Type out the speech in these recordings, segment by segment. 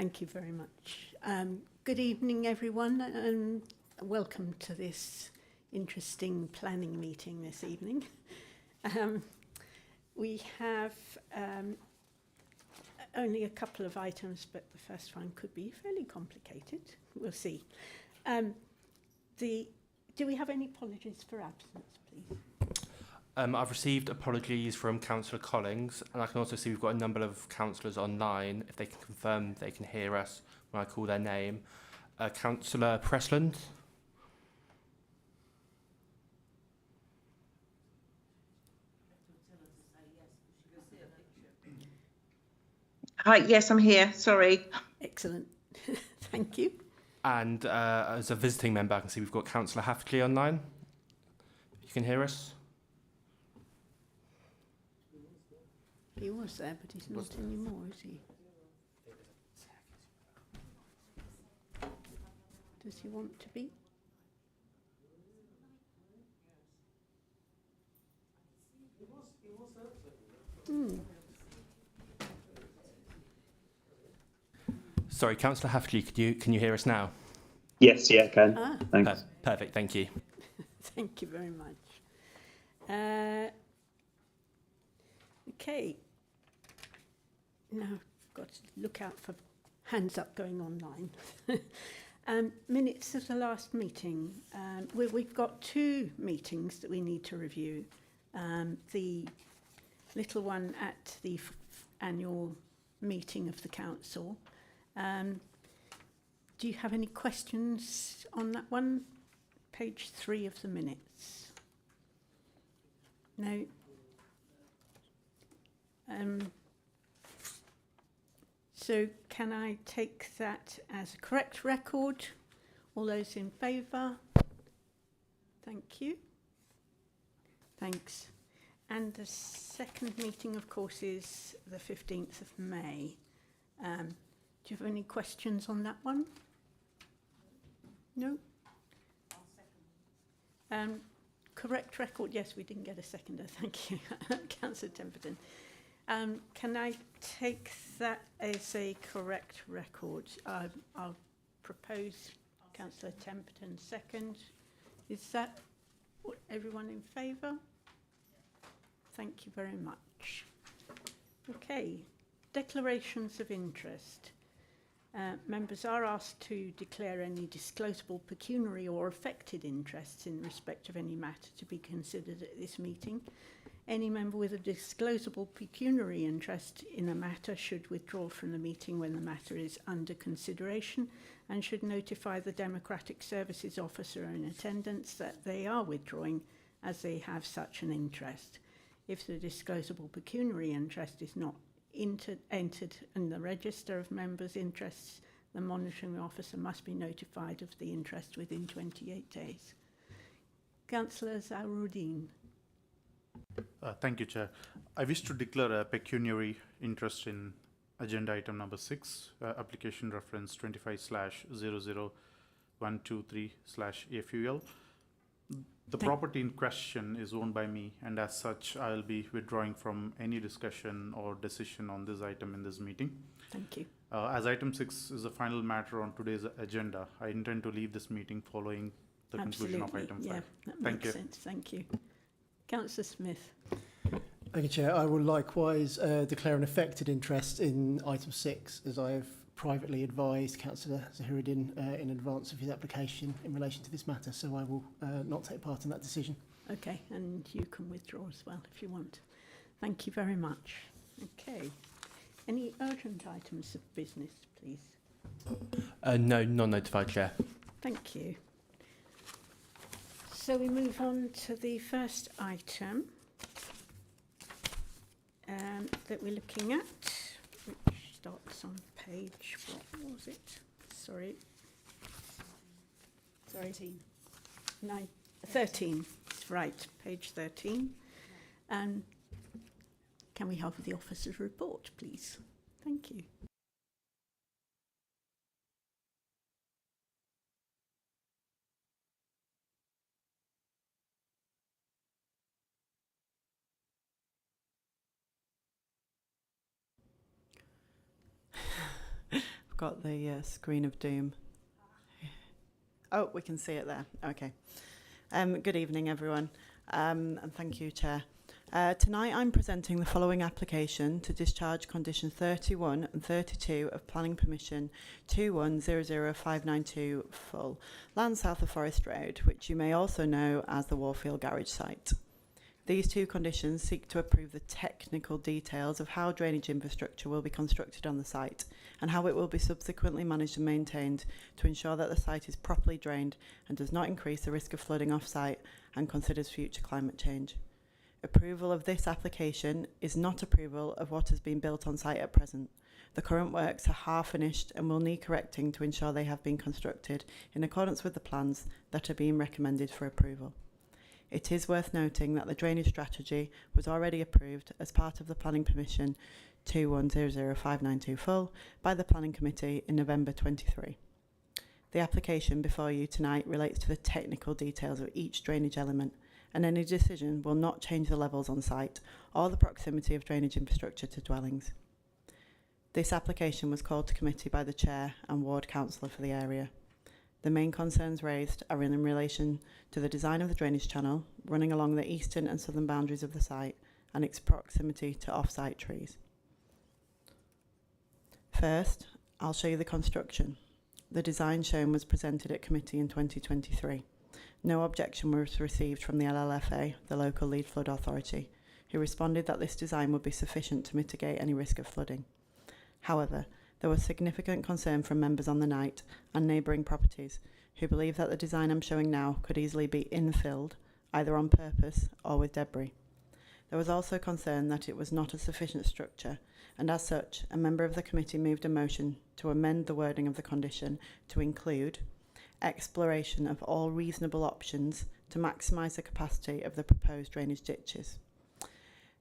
Thank you very much. Good evening, everyone, and welcome to this interesting planning meeting this evening. We have only a couple of items, but the first one could be fairly complicated. We'll see. Do we have any apologies for absence, please? I've received apologies from Councillor Collings, and I can also see we've got a number of councillors online. If they can confirm they can hear us when I call their name. Councillor Pressland. Hi, yes, I'm here. Sorry. Excellent. Thank you. And as a visiting member, I can see we've got Councillor Haftley online. You can hear us? He was there, but he's not anymore, is he? Does he want to be? Sorry, Councillor Haftley, can you hear us now? Yes, yeah, I can. Thanks. Perfect, thank you. Thank you very much. Okay. Now, I've got to look out for hands up going online. Minutes of the last meeting. We've got two meetings that we need to review. The little one at the annual meeting of the council. Do you have any questions on that one? Page 3 of the minutes. No. So can I take that as a correct record? All those in favour? Thank you. Thanks. And the second meeting, of course, is the 15th of May. Do you have any questions on that one? No? Correct record? Yes, we didn't get a seconder. Thank you, Councillor Templeton. Can I take that as a correct record? I'll propose Councillor Templeton second. Is that everyone in favour? Thank you very much. Okay, declarations of interest. Members are asked to declare any disclosable pecuniary or affected interests in respect of any matter to be considered at this meeting. Any member with a disclosable pecuniary interest in a matter should withdraw from the meeting when the matter is under consideration and should notify the Democratic Services Officer in attendance that they are withdrawing as they have such an interest. If the disclosable pecuniary interest is not entered in the register of members' interests, the monitoring officer must be notified of the interest within 28 days. Councillor Zaruddin. Thank you, Chair. I wish to declare a pecuniary interest in agenda item number 6, application reference 25/00123/AFUL. The property in question is owned by me, and as such, I'll be withdrawing from any discussion or decision on this item in this meeting. Thank you. As item 6 is the final matter on today's agenda, I intend to leave this meeting following the conclusion of item 5. Yeah, that Thank makes you. sense. Thank you. Councillor Smith. Thank you, Chair. I will likewise declare an affected interest in item 6, as I have privately advised Councillor Zahiruddin in advance of his application in relation to this matter, so I will not take part in that decision. Okay, and you can withdraw as well if you want. Thank you very much. Okay. Any urgent items of business, please? No, non-notified, Chair. Thank you. So we move on to the first item that we're looking at, which starts on page, what was it? Sorry. 13. Right, page 13. Can we have the officer's report, please? Thank you. got the screen of doom. Oh, we can see it there. Okay. Good evening, everyone, and thank you, Chair. Tonight I'm presenting the following application to discharge conditions 31 and 32 of Planning Permission 2100592 full, land south of Forest Road, which you may also know as the Warfield Garage site. These two conditions seek to approve the technical details of how drainage infrastructure will be constructed on the site and how it will be subsequently managed and maintained to ensure that the site is properly drained and does not increase the risk of flooding off-site and considers future climate change. Approval of this application is not approval of what has been built on site at present. The current works are half finished and will need correcting to ensure they have been constructed in accordance with the plans that are being recommended for approval. It is worth noting that the drainage strategy was already approved as part of the Planning Permission 2100592 full by the Planning Committee in November 23. The application before you tonight relates to the technical details of each drainage element, and any decision will not change the levels on site or the proximity of drainage infrastructure to dwellings. This application was called to committee by the Chair and Ward Councillor for the area. The main concerns raised are in relation to the design of the drainage channel running along the eastern and southern boundaries of the site and its proximity to off-site trees. First, I'll show you the construction. The design shown was presented at committee in 2023. No objection was received from the LLFA, the local lead flood authority, who responded that this design would be sufficient to mitigate any risk of flooding. However, there was significant concern from members on the night and neighbouring properties who believe that the design I'm showing now could easily be infilled, either on purpose or with debris. There was also concern that it was not a sufficient structure, and as such, a member of the committee moved a motion to amend the wording of the condition to include exploration of all reasonable options to maximise the capacity of the proposed drainage ditches.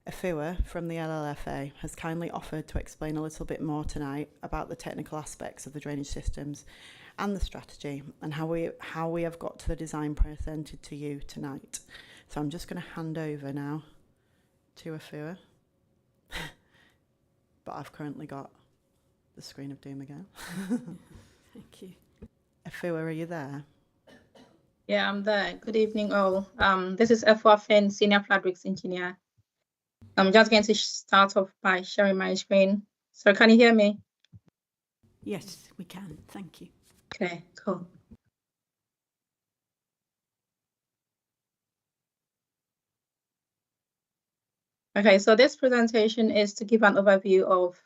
Afua from the LLFA has kindly offered to explain a little bit more tonight about the technical aspects of the drainage systems and the strategy and how we have got to the design presented to you tonight. So I'm just going to hand over now to Afua. But I've currently got the screen of doom again. Thank you. Afua, are you there? Yeah, I'm there. Good evening, all. This is Afua Finn, Senior Flood Risk Engineer. I'm just going to start off by sharing my screen. So can you hear me? Yes, we can. Thank you. Okay, cool. Okay, so this presentation is to give an overview of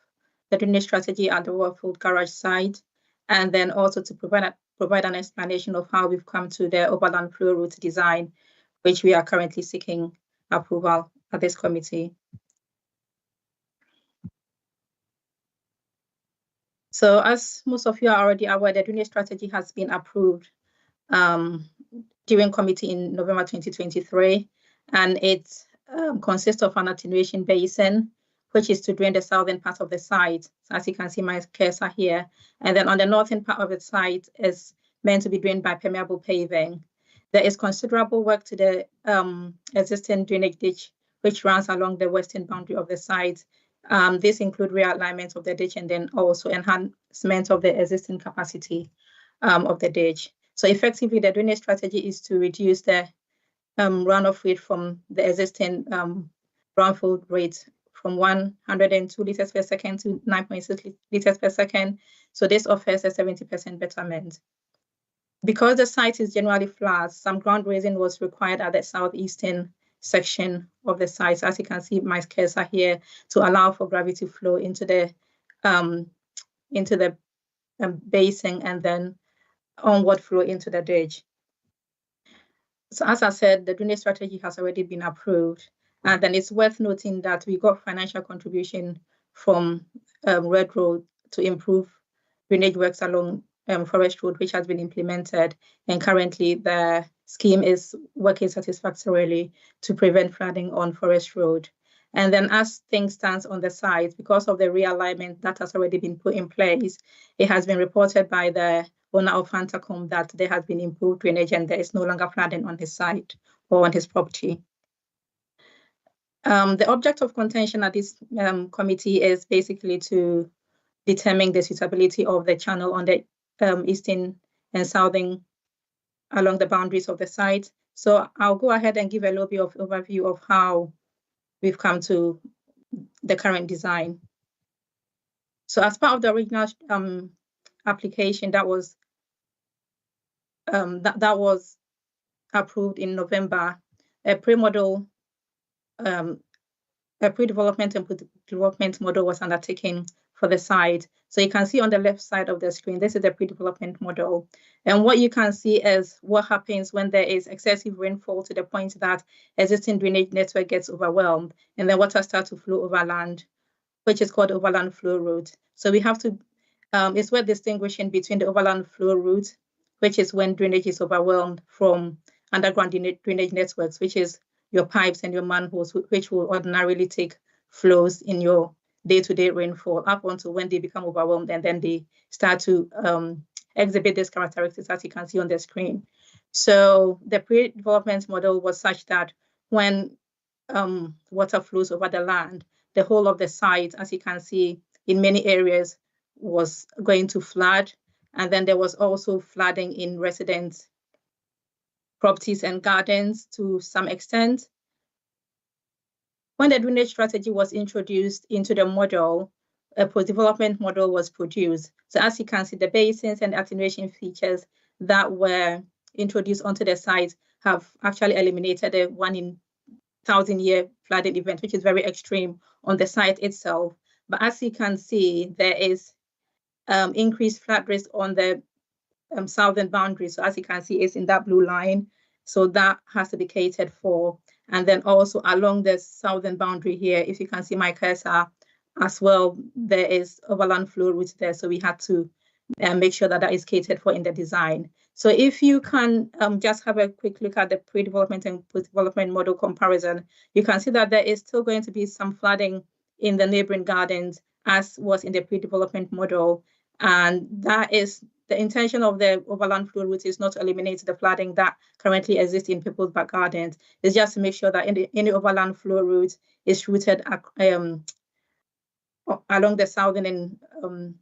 the drainage strategy at the Warfield Garage site, and then also to provide an explanation of how we've come to the overland flow route design, which we are currently seeking approval at this committee. So as most of you are already aware, the drainage strategy has been approved during committee in November 2023, and it consists of an attenuation basin, which is to drain the southern part of the site. So as you can see, my cursor here. And then on the northern part of the site is meant to be drained by permeable paving. There is considerable work to the existing drainage ditch, which runs along the western boundary of the site. This includes realignment of the ditch and then also enhancement of the existing capacity of the ditch. So effectively, the drainage strategy is to reduce the runoff rate from the existing groundfill rate from 102 litres per second to 9.6 litres per second. So this offers a 70% betterment. Because the site is generally flat, some ground raising was required at the southeastern section of the site. So as you can see my cursor here, to allow for gravity flow into the basin and then onward flow into the ditch. So as I said, the drainage strategy has already been approved. And then it's worth noting that we got financial contribution from Red Road to improve drainage works along Forest Road, which has been implemented. And currently the scheme is working satisfactorily to prevent flooding on Forest Road. And then as things stand on the site, because of the realignment that has already been put in place, it has been reported by the owner of Fantacom that there has been improved drainage and there is no longer flooding on his site or on his property. The object of contention at this committee is basically to determine the suitability of the channel on the eastern and southern along the boundaries of the site. So I'll go ahead and give a little bit of overview of how we've come to the current design. So as part of the original application that was approved in November, a pre-model, a pre-development and development model was undertaken for the site. So you can see on the left side of the screen, this is the pre-development model. And what you can see is what happens when there is excessive rainfall to the point that existing drainage network gets overwhelmed and then water starts to flow over land, which is called overland flow route. So we have to, it's worth distinguishing between the overland flow route, which is when drainage is overwhelmed, from underground drainage networks, which is your pipes and your manholes, which will ordinarily take flows in your day-to-day rainfall up until when they become overwhelmed, and then they start to exhibit these characteristics as you can see on the screen. So the pre-development model was such that when water flows over the land, the whole of the site, as you can see, in many areas was going to flood. And then there was also flooding in residents' properties and gardens to some extent. When the drainage strategy was introduced into the model, a post-development model was produced. So as you can see, the basins and attenuation features that were introduced onto the site have actually eliminated the 1 in 1,000-year flooding event, which is very extreme on the site itself. But as you can see, there is increased flood risk on the southern boundary. So as you can see, it's in that blue line. So that has to be catered for. And then also along the southern boundary here, if you can see my cursor as well, there is overland flow route there. So we had to make sure that that is catered for in the design. So if you can just have a quick look at the pre-development and post-development model comparison, you can see that there is still going to be some flooding in the neighboring gardens, as was in the pre-development model. And that is the intention of the overland flow route, is not to eliminate the flooding that currently exists in people's back gardens. It's just to make sure that any overland flow route is routed along the southern and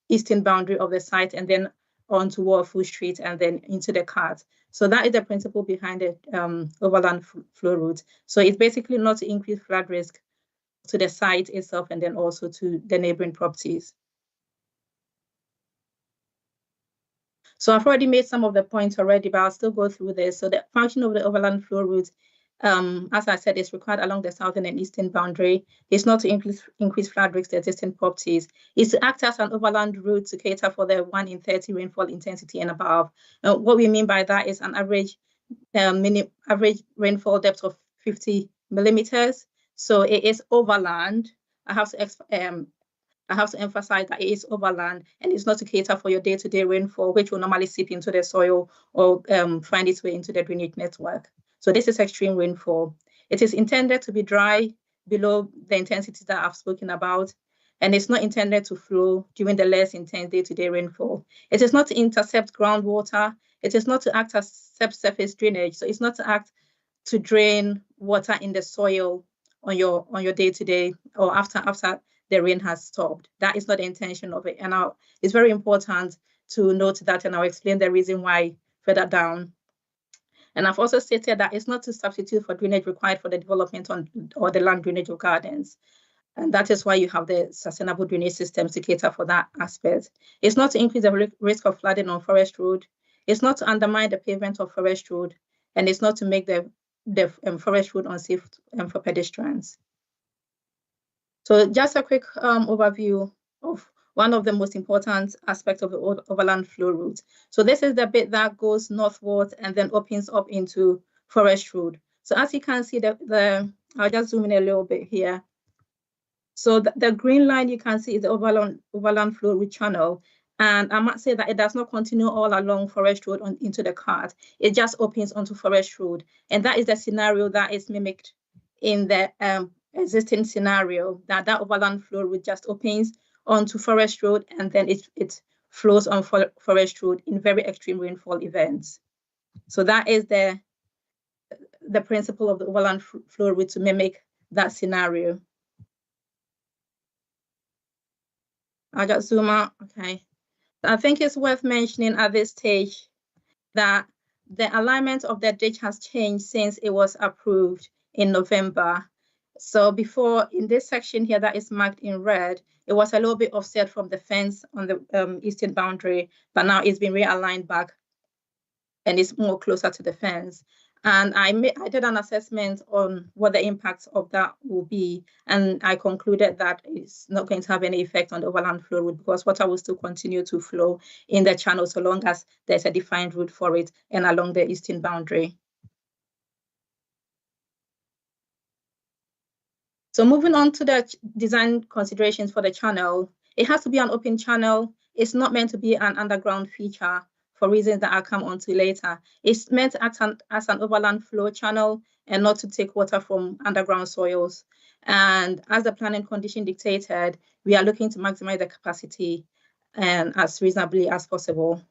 eastern boundary of the site, and then onto Warful Street, and then into the cart. So that is the principle behind the overland flow route. So it's basically not to increase flood risk to the site itself and then also to the neighboring properties. So I've already made some of the points already, but I'll still go through this. So the function of the overland flow route, as I said, is required along the southern and eastern boundary. It's not to increase flood risk to existing properties. It's to act as an overland route to cater for the 1 in 30 rainfall intensity and above. What we mean by that is an average rainfall depth of 50 millimeters. So it is overland. I have to emphasize that it is overland, and it's not to cater for your day-to-day rainfall, which will normally seep into the soil or find its way into the drainage network. So this is extreme rainfall. It is intended to be dry below the intensity that I've spoken about, and it's not intended to flow during the less intense day-to-day rainfall. It is not to intercept groundwater. It is not to act as subsurface drainage. So it's not to act to drain water in the soil on your day-to-day or after the rain has stopped. That is not the intention of it. And it's very important to note that, and I'll explain the reason why further down. And I've also stated that it's not to substitute for drainage required for the development or the land drainage of gardens. And that is why you have the sustainable drainage systems to cater for that aspect. It's not to increase the risk of flooding on Forest Road. It's not to undermine the pavement of Forest Road. And it's not to make the Forest Road unsafe for pedestrians. So just a quick overview of one of the most important aspects of the overland flow route. So this is the bit that goes northward and then opens up into Forest Road. So as you can see, I'll just zoom in a little bit here. So the green line you can see is the overland flow route channel. And I must say that it does not continue all along Forest Road into the cart. It just opens onto Forest Road. And that is the scenario that is mimicked in the existing scenario, that overland flow route just opens onto Forest Road, and then it flows on Forest Road in very extreme rainfall events. So that is the principle of the overland flow route, to mimic that scenario. I'll just zoom out. Okay. I think it's worth mentioning at this stage that the alignment of the ditch has changed since it was approved in November. So before, in this section here that is marked in red, it was a little bit offset from the fence on the eastern boundary, but now it's been realigned back and it's more closer to the fence. And I did an assessment on what the impacts of that will be, and I concluded that it's not going to have any effect on the overland flow route because water will still continue to flow in the channel so long as there's a defined route for it and along the eastern boundary. So moving on to the design considerations for the channel, it has to be an open channel. It's not meant to be an underground feature for reasons that I'll come on to later. It's meant to act as an overland flow channel and not to take water from underground soils. And as the planning condition dictated, we are looking to maximize the capacity and as reasonably as possible.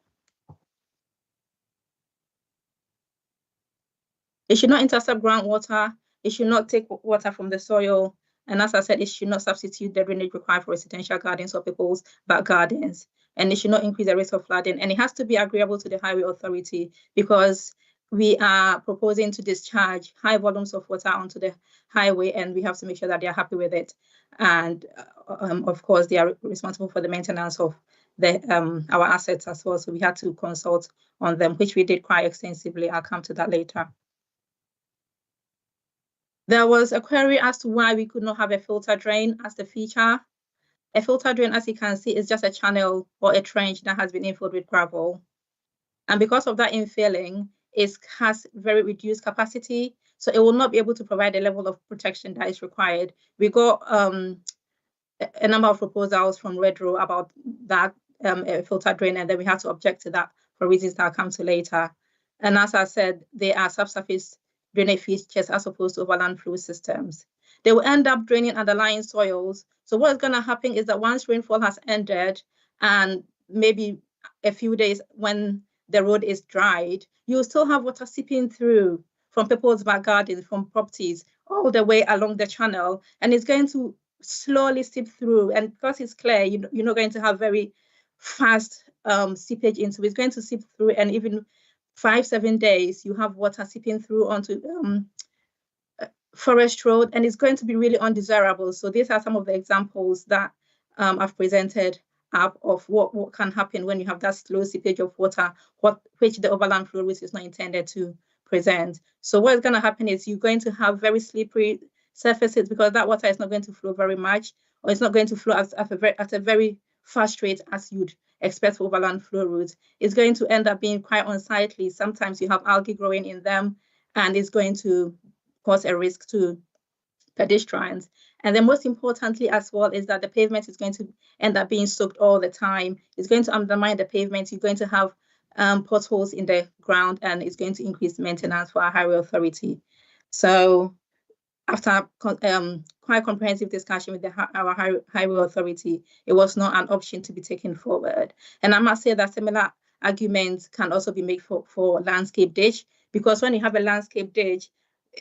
It should not intercept groundwater. It should not take water from the soil. And as I said, it should not substitute the drainage required for residential gardens or people's back gardens. And it should not increase the risk of flooding. And it has to be agreeable to the highway authority because we are proposing to discharge high volumes of water onto the highway, and we have to make sure that they are happy with it. And of course, they are responsible for the maintenance of our assets as well. So we had to consult on them, which we did quite extensively. I'll come to that later. There was a query as to why we could not have a filter drain as the feature. A filter drain, as you can see, is just a channel or a trench that has been infilled with gravel. And because of that infilling, it has very reduced capacity, so it will not be able to provide the level of protection that is required. We got a number of proposals from Redrow about that filter drain, and then we had to object to that for reasons that I'll come to later. And as I said, they are subsurface drainage features as opposed to overland flow systems. They will end up draining underlying soils. So what's going to happen is that once rainfall has ended and maybe a few days when the road is dried, you'll still have water seeping through from people's back gardens, from properties, all the way along the channel. And it's going to slowly seep through. And because it's clear, you're not going to have very fast seepage into it. It's going to seep through, and even 5-7 days, you have water seeping through onto Forest Road, and it's going to be really undesirable. So these are some of the examples that I've presented up of what can happen when you have that slow seepage of water, which the overland flow route is not intended to present. So what's going to happen is you're going to have very slippery surfaces because that water is not going to flow very much, or it's not going to flow at a very fast rate as you'd expect for overland flow routes. It's going to end up being quite unsightly. Sometimes you have algae growing in them, and it's going to cause a risk to pedestrians. And then most importantly as well is that the pavement is going to end up being soaked all the time. It's going to undermine the pavement. You're going to have potholes in the ground, and it's going to increase maintenance for our highway authority. So after quite comprehensive discussion with our highway authority, it was not an option to be taken forward. And I must say that similar arguments can also be made for landscape ditch, because when you have a landscape ditch,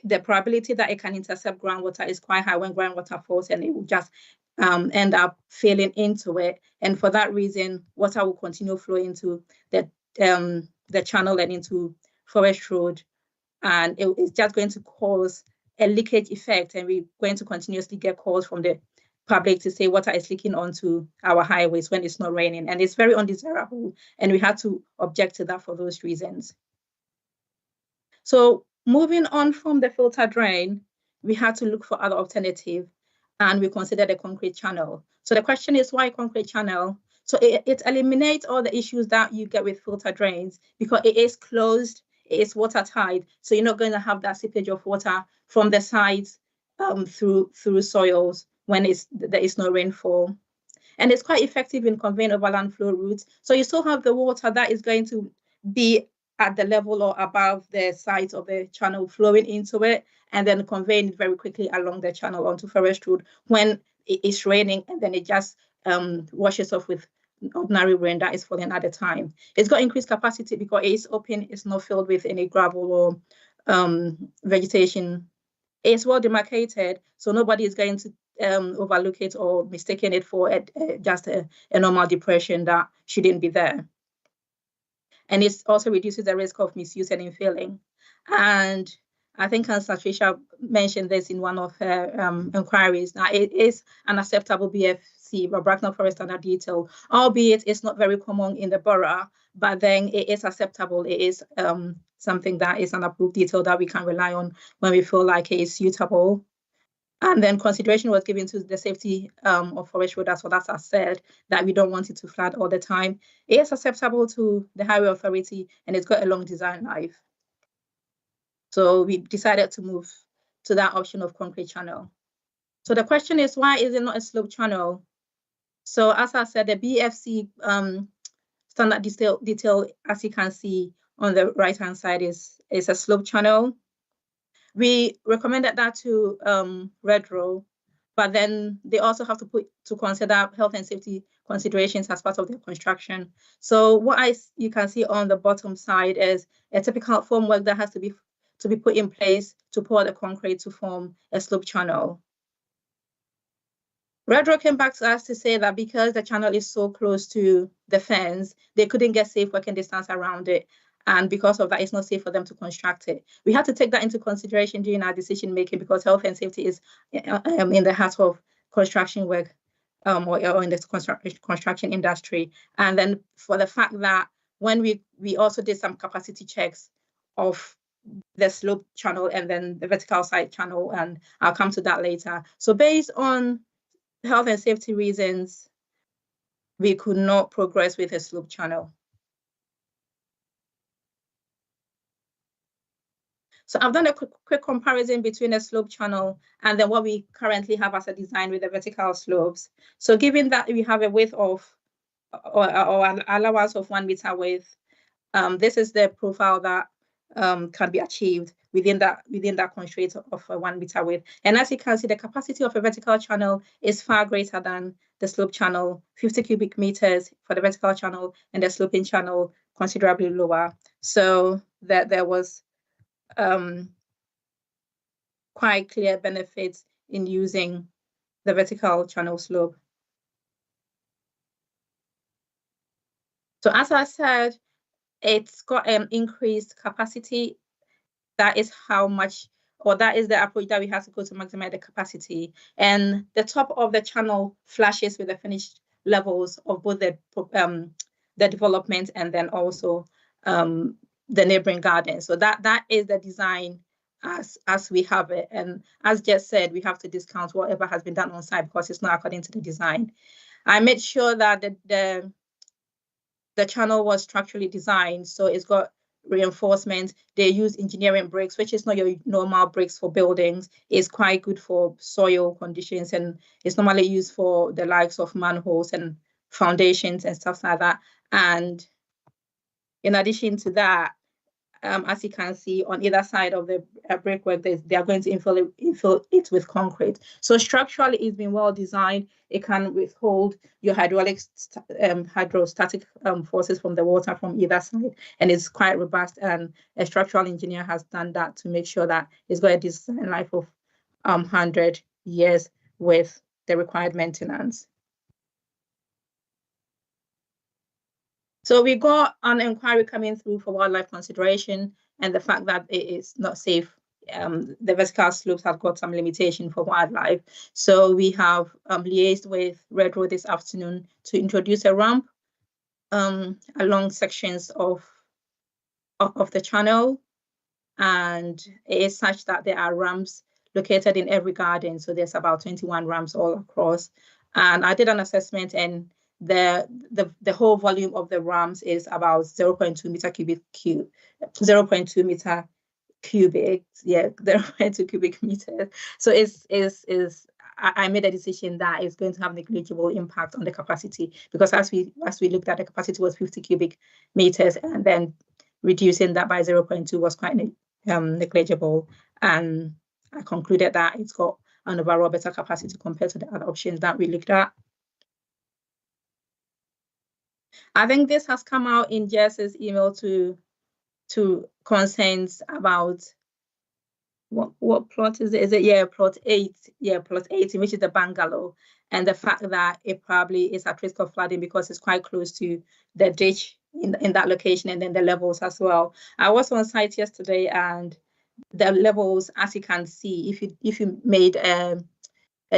the probability that it can intercept groundwater is quite high when groundwater falls, and it will just end up falling into it. And for that reason, water will continue flowing into the channel and into Forest Road, and it's just going to cause a leakage effect, and we're going to continuously get calls from the public to say water is leaking onto our highways when it's not raining, and it's very undesirable, and we had to object to that for those reasons. So moving on from the filter drain, we had to look for other alternatives, and we considered a concrete channel. So the question is, why concrete channel? So it eliminates all the issues that you get with filter drains because it is closed, it is watertight, so you're not going to have that seepage of water from the sides through soils when there is no rainfall. And it's quite effective in conveying overland flow routes. So you still have the water that is going to be at the level or above the sides of the channel flowing into it, and then conveying it very quickly along the channel onto Forest Road when it is raining, and then it just washes off with ordinary rain that is falling at the time. It's got increased capacity because it is open, it's not filled with any gravel or vegetation. It's well demarcated, so nobody is going to overlook it or mistaken it for just a normal depression that shouldn't be there. And it also reduces the risk of misuse and infilling. And I think Councillor Trisha mentioned this in one of her inquiries. Now, it is an acceptable BFC, but Bracknell Forest Standard Detail, albeit it's not very common in the borough, but then it is acceptable. It is something that is an approved detail that we can rely on when we feel like it is suitable. And then consideration was given to the safety of forest road, as well as I said, that we don't want it to flood all the time. It is acceptable to the Highway Authority, and it's got a long design life. So we decided to move to that option of concrete channel. So the question is, why is it not a slope channel? So as I said, the BFC standard detail, as you can see on the right-hand side, is a slope channel. We recommended that to Redrow, but then they also have to consider health and safety considerations as part of their construction. So what you can see on the bottom side is a typical formwork that has to be put in place to pour the concrete to form a slope channel. Redrow came back to us to say that because the channel is so close to the fence, they couldn't get safe working distance around it. And because of that, it's not safe for them to construct it. We had to take that into consideration during our decision making, because health and safety is in the heart of construction work or in the construction industry. And then for the fact that when we also did some capacity checks of the slope channel and then the vertical side channel, and I'll come to that later. So based on health and safety reasons, we could not progress with a slope channel. So I've done a quick comparison between a slope channel and then what we currently have as a design with the vertical slopes. So given that we have a width of, or an allowance of 1 meter width, this is the profile that can be achieved within that constraint of a 1 meter width. And as you can see, the capacity of a vertical channel is far greater than the slope channel, 50 cubic meters for the vertical channel, and the sloping channel considerably lower. So that there was quite clear benefits in using the vertical channel slope. So as I said, it's got an increased capacity. That is how much, or that is the approach that we have to go to maximize the capacity. And the top of the channel flashes with the finished levels of both the development and then also the neighboring gardens. So that is the design as we have it. And as Jess said, we have to discount whatever has been done on site because it's not according to the design. I made sure that the channel was structurally designed, so it's got reinforcement. They use engineering bricks, which is not your normal bricks for buildings. It's quite good for soil conditions, and it's normally used for the likes of manholes and foundations and stuff like that. And in addition to that, as you can see on either side of the brickwork, they are going to infill it with concrete. So structurally, it's been well designed. It can withhold your hydrostatic forces from the water from either side, and it's quite robust. And a structural engineer has done that to make sure that it's got a design life of 100 years with the required maintenance. So we got an inquiry coming through for wildlife consideration and the fact that it is not safe. The vertical slopes have got some limitation for wildlife. So we have liaised with Redrow this afternoon to introduce a ramp along sections of the channel. And it is such that there are ramps located in every garden. So there's about 21 ramps all across. And I did an assessment, and the whole volume of the ramps is about 0.2 meter cubic, 0.2 meter cubic, yeah, 0.2 cubic meters. So I made a decision that it's going to have negligible impact on the capacity, because as we looked at, the capacity was 50 cubic meters, and then reducing that by 0.2 was quite negligible. And I concluded that it's got an overall better capacity compared to the other options that we looked at. I think this has come out in Jess's email to concerns about what plot is it? Is it, yeah, plot 8? Yeah, plot 18, which is the bungalow. And the fact that it probably is at risk of flooding because it's quite close to the ditch in that location, and then the levels as well. I was on site yesterday, and the levels, as you can see, if you made a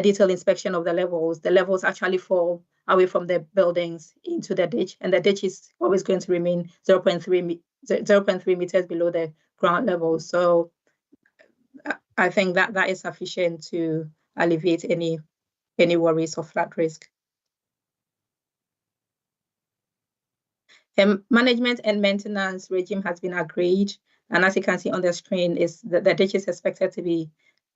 detailed inspection of the levels actually fall away from the buildings into the ditch, and the ditch is always going to remain 0.3 meters below the ground level. So I think that is sufficient to alleviate any worries of flood risk. Management and maintenance regime has been agreed, and as you can see on the screen, is the ditch is expected to be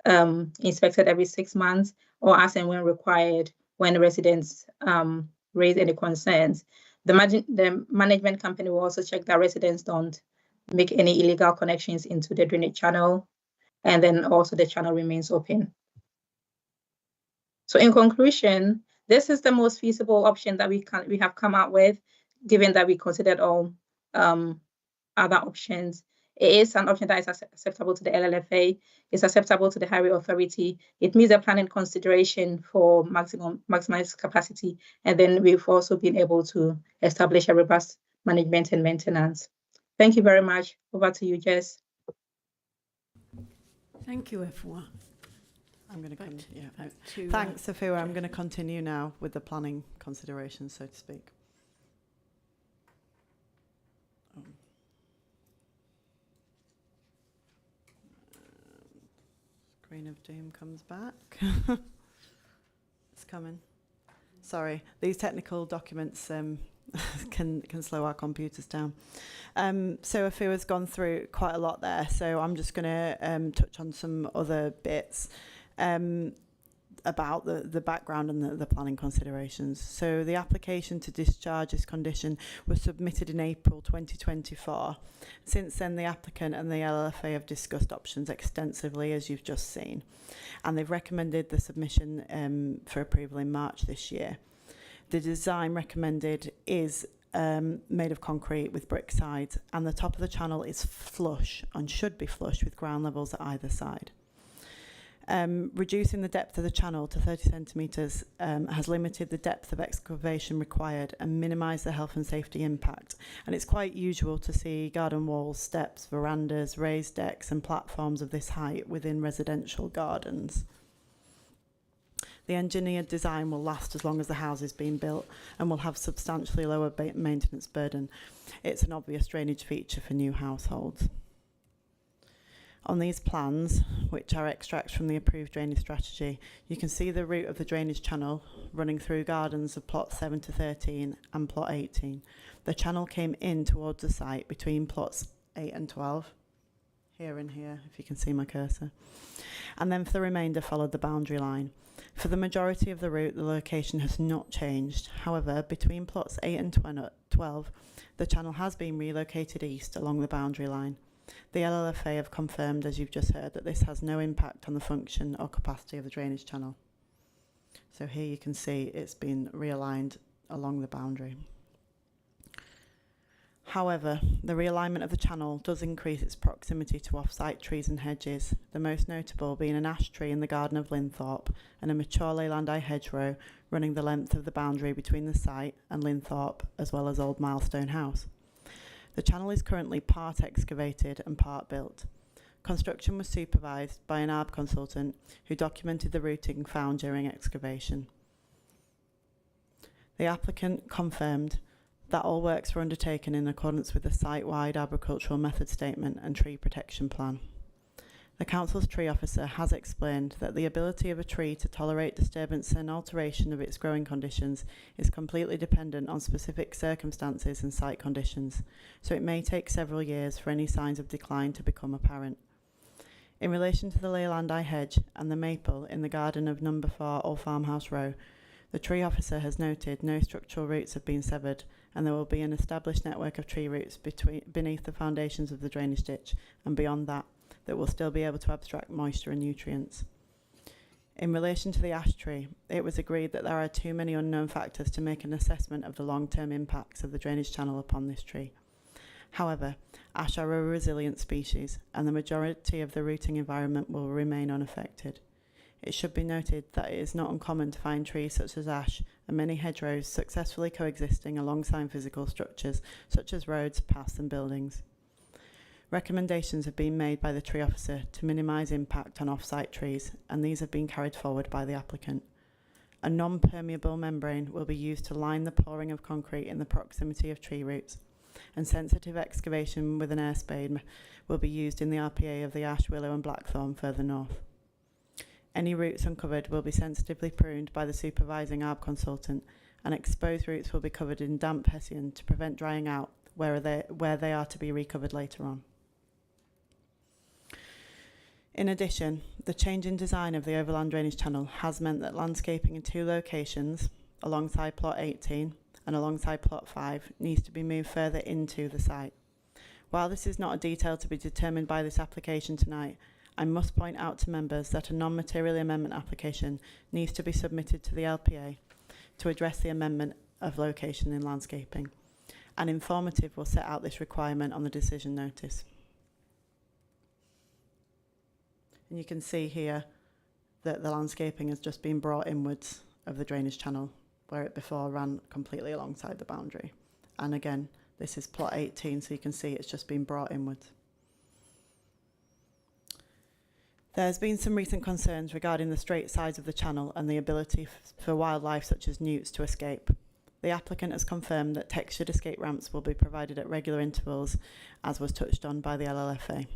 inspected every 6 months, or as and when required when residents raise any concerns. The management company will also check that residents don't make any illegal connections into the drainage channel, and then also the channel remains open. So in conclusion, this is the most feasible option that we have come out with, given that we considered all other options. It is an option that is acceptable to the LLFA, it's acceptable to the Highway Authority. It meets a planning consideration for maximized capacity, and then we've also been able to establish a robust management and maintenance. Thank you very much. Over to you, Jess. Thank you, everyone. I'm going to Right. yeah. Thanks, Sophia. I'm going to continue now with the planning considerations, so to speak. Screen of doom comes back. It's coming. Sorry, these technical documents can slow our computers down. So Afua's gone through quite a lot there, so I'm just going to touch on some other bits about the background and the planning considerations. So the application to discharge this condition was submitted in April 2024. Since then, the applicant and the LLFA have discussed options extensively, as you've just seen, and they've recommended the submission for approval in March this year. The design recommended is made of concrete with brick sides, and the top of the channel is flush and should be flush with ground levels at either side. Reducing the depth of the channel to 30 centimetres has limited the depth of excavation required and minimised the health and safety impact. And it's quite usual to see garden walls, steps, verandas, raised decks and platforms of this height within residential gardens. The engineered design will last as long as the house is being built and will have substantially lower maintenance burden. It's an obvious drainage feature for new households. On these plans, which are extracts from the approved drainage strategy, you can see the route of the drainage channel running through gardens of plot 7 to 13 and plot 18. The channel came in towards the site between plots 8 and 12, here and here, if you can see my cursor. And then for the remainder followed the boundary line. For the majority of the route, the location has not changed. However, between plots 8 and 12, the channel has been relocated east along the boundary line. The LLFA have confirmed, as you've just heard, that this has no impact on the function or capacity of the drainage channel. So here you can see it's been realigned along the boundary. However, the realignment of the channel does increase its proximity to off-site trees and hedges, the most notable being an ash tree in the garden of Linthorpe and a mature Leylandii hedgerow running the length of the boundary between the site and Linthorpe, as well as Old Milestone House. The channel is currently part excavated and part built. Construction was supervised by an ARB consultant who documented the routing found during excavation. The applicant confirmed that all works were undertaken in accordance with the site-wide agricultural method statement and tree protection plan. The council's tree officer has explained that the ability of a tree to tolerate disturbance and alteration of its growing conditions is completely dependent on specific circumstances and site conditions, so it may take several years for any signs of decline to become apparent. In relation to the Leylandii hedge and the maple in the garden of number 4 Old Farmhouse Row, the tree officer has noted no structural roots have been severed, and there will be an established network of tree roots beneath the foundations of the drainage ditch and beyond that will still be able to abstract moisture and nutrients. In relation to the ash tree, it was agreed that there are too many unknown factors to make an assessment of the long-term impacts of the drainage channel upon this tree. However, ash are a resilient species, and the majority of the rooting environment will remain unaffected. It should be noted that it is not uncommon to find trees such as ash and many hedgerows successfully coexisting alongside physical structures such as roads, paths and buildings. Recommendations have been made by the tree officer to minimise impact on off-site trees, and these have been carried forward by the applicant. A non-permeable membrane will be used to line the pouring of concrete in the proximity of tree roots, and sensitive excavation with an air spade will be used in the RPA of the ash, willow and blackthorn further north. Any roots uncovered will be sensitively pruned by the supervising ARB consultant, and exposed roots will be covered in damp hessian to prevent drying out where they are to be recovered later on. In addition, the change in design of the overland drainage channel has meant that landscaping in 2 locations, alongside plot 18 and alongside plot 5, needs to be moved further into the site. While this is not a detail to be determined by this application tonight, I must point out to members that a non-material amendment application needs to be submitted to the LPA to address the amendment of location in landscaping. An informative will set out this requirement on the decision notice. And you can see here that the landscaping has just been brought inwards of the drainage channel, where it before ran completely alongside the boundary. And again, this is plot 18, so you can see it's just been brought inwards. There's been some recent concerns regarding the straight sides of the channel and the ability for wildlife such as newts to escape. The applicant has confirmed that textured escape ramps will be provided at regular intervals, as was touched on by the LLFA.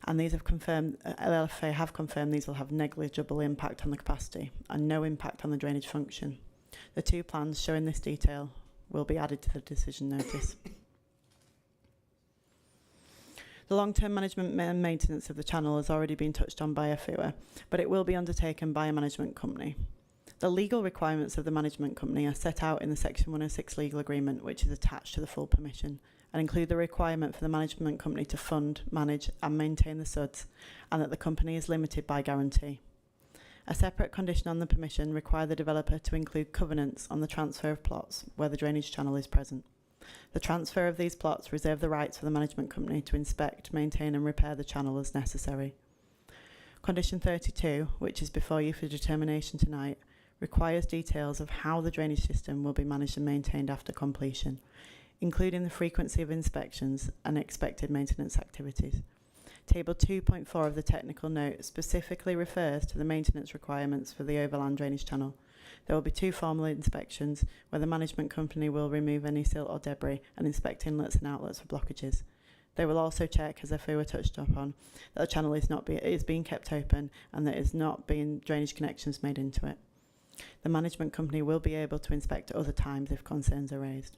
And these have confirmed, LLFA have confirmed these will have negligible impact on the capacity and no impact on the drainage function. The 2 plans showing this detail will be added to the decision notice. The long-term management and maintenance of the channel has already been touched on by AFUA, but it will be undertaken by a management company. The legal requirements of the management company are set out in the Section 106 legal agreement, which is attached to the full permission, and include the requirement for the management company to fund, manage and maintain the SUDs, and that the company is limited by guarantee. A separate condition on the permission requires the developer to include covenants on the transfer of plots where the drainage channel is present. The transfer of these plots reserve the rights for the management company to inspect, maintain and repair the channel as necessary. Condition 32, which is before you for determination tonight, requires details of how the drainage system will be managed and maintained after completion, including the frequency of inspections and expected maintenance activities. Table 2.4 of the technical note specifically refers to the maintenance requirements for the overland drainage channel. There will be 2 formal inspections where the management company will remove any silt or debris and inspect inlets and outlets for blockages. They will also check, as FUA touched upon, that the channel is being kept open and there is not being drainage connections made into it. The management company will be able to inspect at other times if concerns are raised.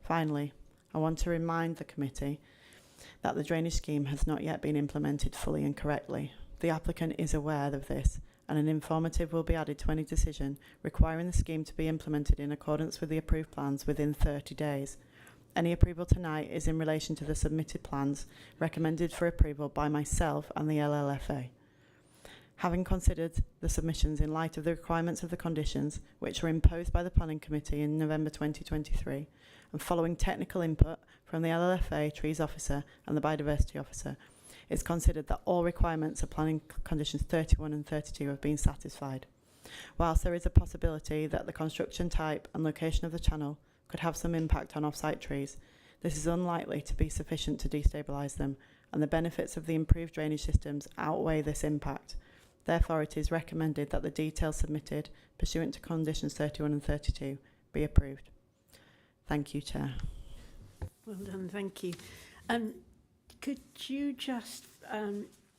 Finally, I want to remind the committee that the drainage scheme has not yet been implemented fully and correctly. The applicant is aware of this, and an informative will be added to any decision requiring the scheme to be implemented in accordance with the approved plans within 30 days. Any approval tonight is in relation to the submitted plans recommended for approval by myself and the LLFA. Having considered the submissions in light of the requirements of the conditions which were imposed by the Planning Committee in November 2023, and following technical input from the LLFA, Trees Officer and the Biodiversity Officer, it's considered that all requirements of Planning Conditions 31 and 32 have been satisfied. Whilst there is a possibility that the construction type and location of the channel could have some impact on off-site trees, this is unlikely to be sufficient to destabilise them, and the benefits of the improved drainage systems outweigh this impact. Therefore, it is recommended that the details submitted pursuant to Conditions 31 and 32 be approved. Thank you, Chair. Well done, thank you. Could you just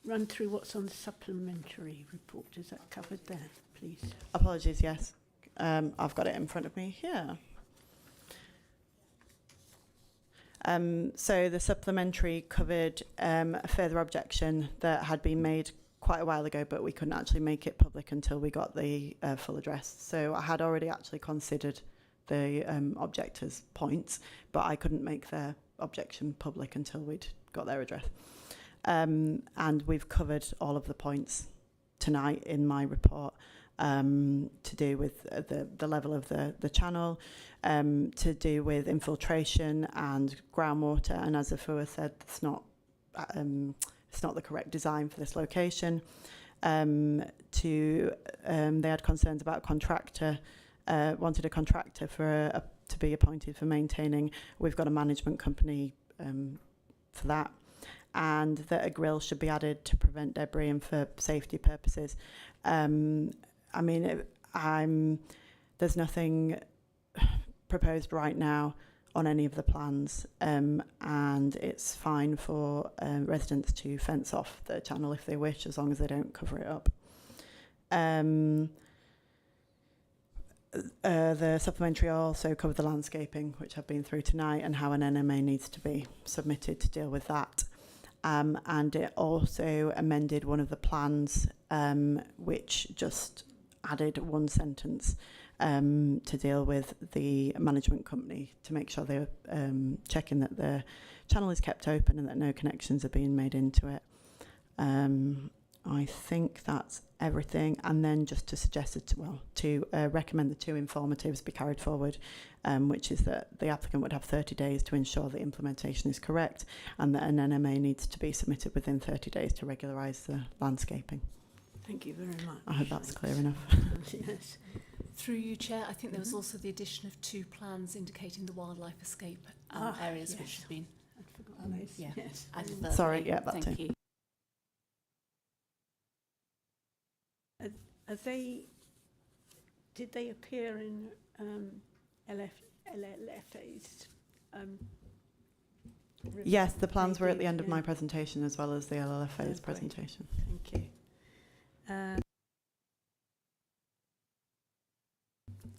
run through what's on the supplementary report? Is that covered there, please? Apologies, yes. I've got it in front of me here. So the supplementary covered a further objection that had been made quite a while ago, but we couldn't actually make it public until we got the full address. So I had already actually considered the objectors' points, but I couldn't make their objection public until we'd got their address. And we've covered all of the points tonight in my report. to do with the level of the channel, to do with infiltration and groundwater. And as Afua said, it's not the correct design for this location. They had concerns about contractor, wanted a contractor to be appointed for maintaining. We've got a management company for that. And that a grill should be added to prevent debris and for safety purposes. I mean, there's nothing proposed right now on any of the plans, and it's fine for residents to fence off the channel if they wish, as long as they don't cover it up. The supplementary also covered the landscaping, which I've been through tonight, and how an NMA needs to be submitted to deal with that. And it also amended one of the plans, which just added one sentence to deal with the management company to make sure they're checking that the channel is kept open and that no connections are being made into it. I think that's everything. And then just to suggest to recommend the two informatives be carried forward, which is that the applicant would have 30 days to ensure the implementation is correct, and that an NMA needs to be submitted within 30 days to regularise the landscaping. Thank you very much. I hope that's clear enough. Yes. Through you, Chair, I think there was also the addition of 2 plans indicating the wildlife escape areas, yes. which have been I'd forgotten those. yeah. Yes. added further. Sorry, yeah, that Thank too. you. Did they appear in LLFA's? Yes, the plans They were at did, the end of yeah. my presentation, as well as the LLFA's Great. presentation. Thank you.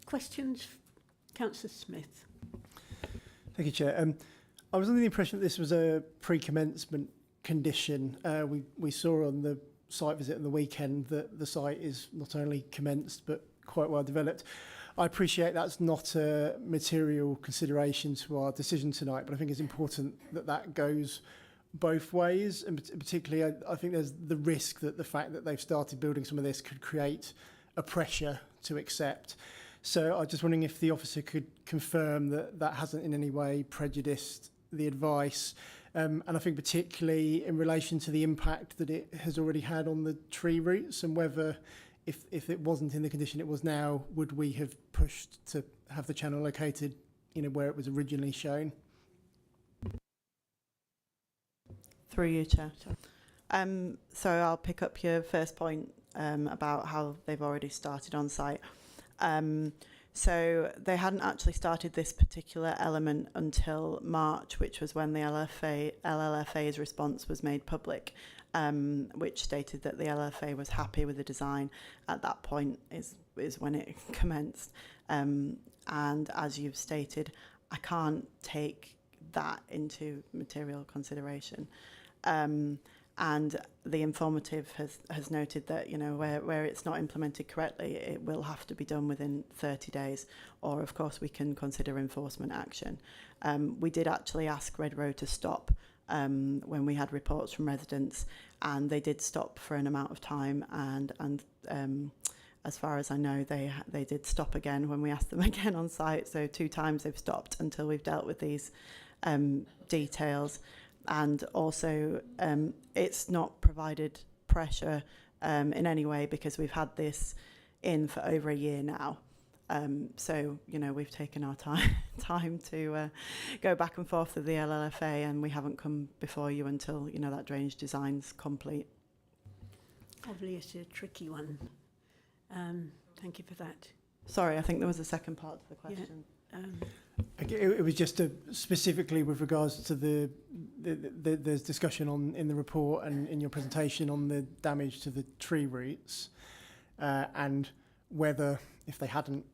Questions, Councillor Smith? Thank you, Chair. I was under the impression that this was a pre-commencement condition. We saw on the site visit on the weekend that the site is not only commenced but quite well developed. I appreciate that's not a material consideration to our decision tonight, but I think it's important that that goes both ways, and particularly I think there's the risk that the fact that they've started building some of this could create a pressure to accept. So I'm just wondering if the officer could confirm that that hasn't in any way prejudiced the advice, and I think particularly in relation to the impact that it has already had on the tree roots, and whether if it wasn't in the condition it was now, would we have pushed to have the channel located, where it was originally shown? Through you, Chair. So I'll pick up your first point about how they've already started on site. So they hadn't actually started this particular element until March, which was when the LLFA's response was made public, which stated that the LLFA was happy with the design. At that point is when it commenced. And as you've stated, I can't take that into material consideration. And the informative has noted that, where it's not implemented correctly, it will have to be done within 30 days, or of course we can consider enforcement action. We did actually ask Red Road to stop when we had reports from residents, and they did stop for an amount of time, and as far as I know, they did stop again when we asked them again on site. So 2 times they've stopped until we've dealt with these details. And also, it's not provided pressure in any way, because we've had this in for over a year now. So, we've taken our time to go back and forth with the LLFA, and we haven't come before you until, that drainage design's complete. Obviously a tricky one. Thank you for that. Sorry, I think there was a second part to the question. It was just specifically with regards to there's discussion in the report and in your presentation on the damage to the tree roots, and whether, if they hadn't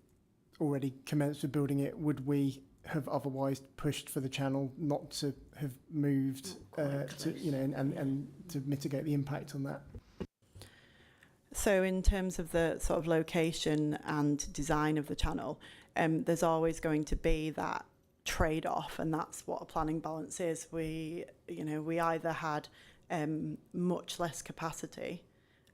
already commenced with building it, would we have otherwise pushed for the channel not to have moved and to mitigate the impact on that. So in terms of the sort of location and design of the channel, there's always going to be that trade-off, and that's what a planning balance is. We either had much less capacity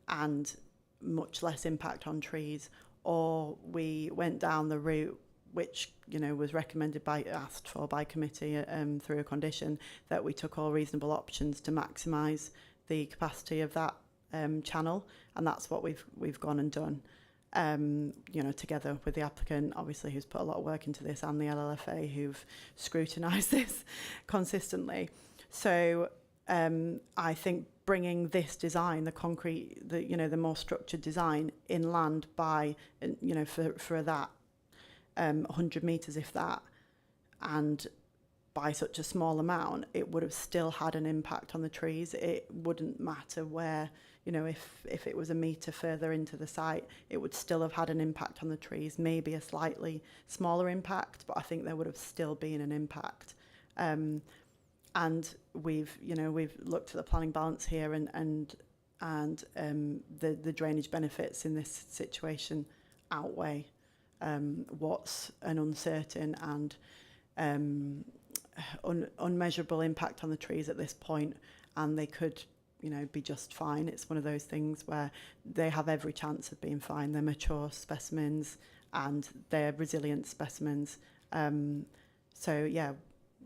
and much less impact on trees, or we went down the route which, you know, was recommended by, asked for by committee through a condition, that we took all reasonable options to maximise the capacity of that channel, and that's what we've gone and done. You know, together with the applicant, obviously, who's put a lot of work into this, and the LLFA, who've scrutinised this consistently. So I think bringing this design, the concrete, the more structured design inland by, you know, for that 100 metres, if that, and by such a small amount, it would have still had an impact on the trees. It wouldn't matter where, you know, if it was a metre further into the site, it would still have had an impact on the trees, maybe a slightly smaller impact, but I think there would have still been an impact. And we've looked at the planning balance here, and the drainage benefits in this situation outweigh what's an uncertain and unmeasurable impact on the trees at this point, and they could, you know, be just fine. It's one of those things where they have every chance of being fine. They're mature specimens and they're resilient specimens. So yeah,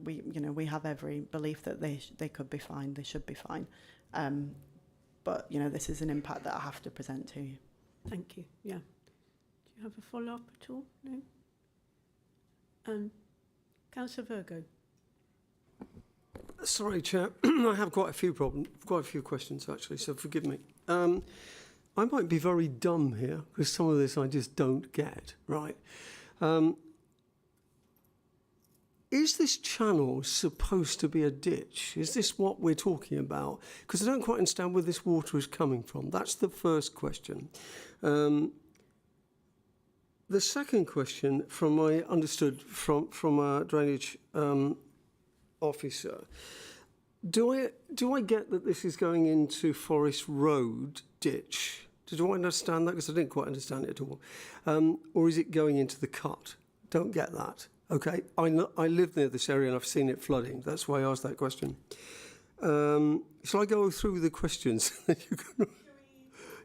we have every belief that they could be fine. They should be fine. But you know, this is an impact that I have to present to you. Thank you. Yeah. Do you have a follow-up at all? No? Councillor Virgo. Sorry, Chair. I have quite a few questions, actually, so forgive me. I might be very dumb here, because some of this I just don't get, right? Is this channel supposed to be a ditch? Is this what we're talking about? Because I don't quite understand where this water is coming from. That's the first question. The second question, from I understood from a drainage officer, do I get that this is going into Forest Road ditch? Do I understand that? Because I didn't quite understand it at all. Or is it going into the cut? Don't get that. Okay, I live near this area and I've seen it flooding. That's why I asked that question. Shall I go through the questions?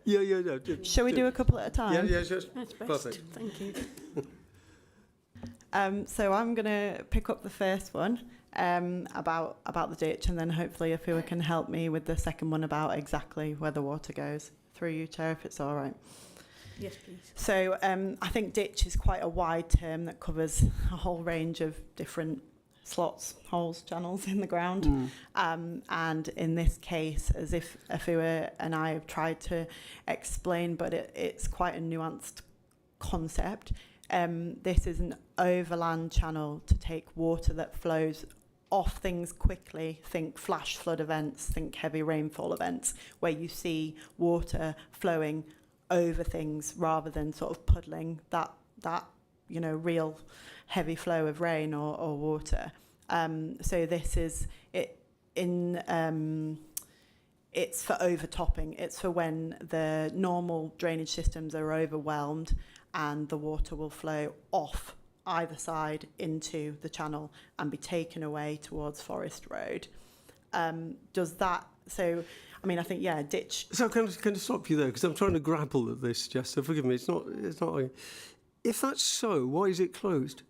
Yeah. Shall we do a couple at a time? Yeah, yes. That's best. Perfect. Thank you. So I'm going to pick up the first one about the ditch, and then hopefully Afua can help me with the second one about exactly where the water goes. Through you, Chair, if it's all right. Yes, please. So I think ditch is quite a wide term that covers a whole range of different slots, holes, channels in the ground. And in this case, as if Afua and I have tried to explain, but it's quite a nuanced concept. This is an overland channel to take water that flows off things quickly. Think flash flood events, think heavy rainfall events, where you see water flowing over things rather than sort of puddling that real heavy flow of rain or water. So this is it it's for overtopping. It's for when the normal drainage systems are overwhelmed and the water will flow off either side into the channel and be taken away towards Forest Road. Does that, so, I mean, I think, yeah, ditch. So can I stop you there? Because I'm trying to grapple at this, Jess, so forgive me. It's not. If that's so, why is it closed?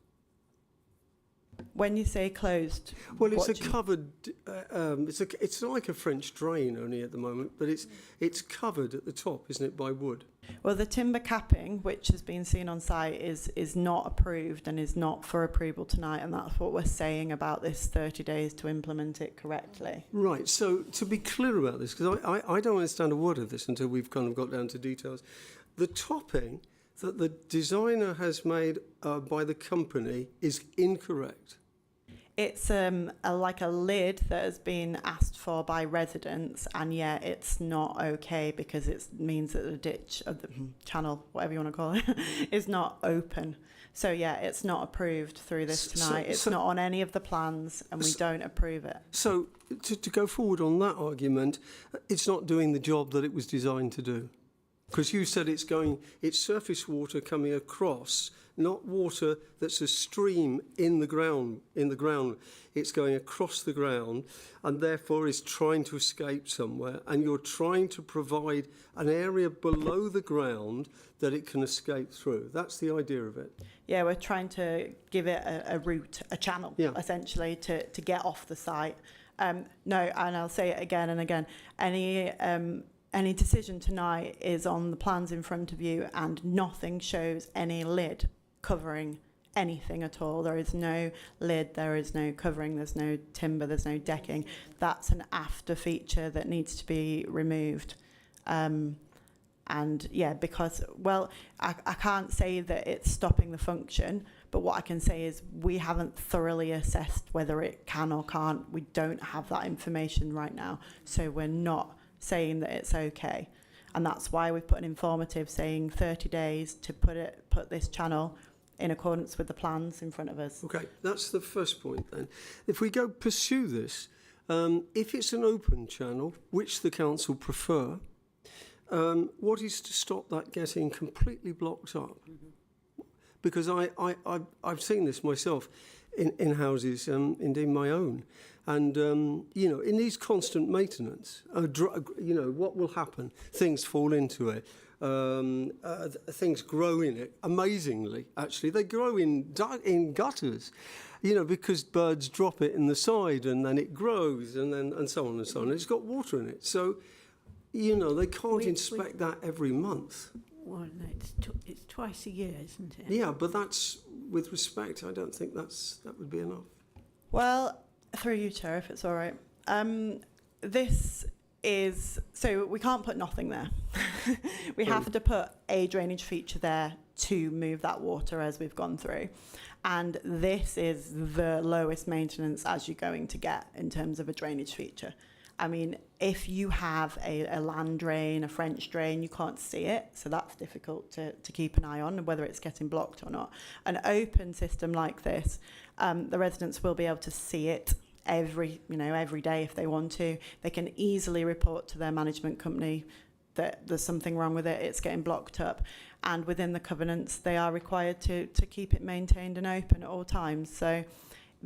When you say closed, well, it's a covered. It's like a French drain only at the moment, but it's covered at the top, isn't it, by wood? Well, the timber capping, which has been seen on site, is not approved and is not for approval tonight, and that's what we're saying about this 30 days to implement it correctly. Right. So to be clear about this, because I don't understand a word of this until we've kind of got down to details. The topping that the designer has made by the company is incorrect. It's like a lid that has been asked for by residents, and yet it's not okay because it means that the ditch of the channel, whatever you want to call it, is not open. So yeah, it's not approved through this tonight. It's not on any of the plans, and we don't approve it. So to go forward on that argument, it's not doing the job that it was designed to do. Because you said it's surface water coming across, not water that's a stream in the ground. It's going across the ground and therefore is trying to escape somewhere, and you're trying to provide an area below the ground that it can escape through. That's the idea of it. Yeah, we're trying to give it a route, a channel, essentially, to get off the site. No, and I'll say it again and again, any decision tonight is on the plans in front of you, and nothing shows any lid covering anything at all. There is no lid, there is no covering, there's no timber, there's no decking. That's an after feature that needs to be removed. And yeah, because, well, I can't say that it's stopping the function, but what I can say is we haven't thoroughly assessed whether it can or can't. We don't have that information right now, so we're not saying that it's okay. And that's why we've put an informative saying 30 days to put this channel in accordance with the plans in front of us. Okay, that's the first point then. If we go pursue this, if it's an open channel, which the council prefer, what is to stop that getting completely blocked up? Because I've seen this myself in houses, indeed my own. And, in these constant maintenance, what will happen? Things fall into it. Things grow in it amazingly. Actually, they grow in gutters, because birds drop it in the side, and then it grows, and so on and so on. It's got water in it, so they can't inspect that every month. Well, no, it's twice a year, isn't it? Yeah, but that's, with respect, I don't think that would be enough. Well, through you, Chair, if it's all right. This is, so we can't put nothing there. We have to put a drainage feature there to move that water as we've gone through. And this is the lowest maintenance as you're going to get in terms of a drainage feature. I mean, if you have a land drain, a French drain, you can't see it, so that's difficult to keep an eye on, whether it's getting blocked or not. An open system like this, the residents will be able to see it every day if they want to. They can easily report to their management company that there's something wrong with it, it's getting blocked up. And within the covenants, they are required to keep it maintained and open at all times. So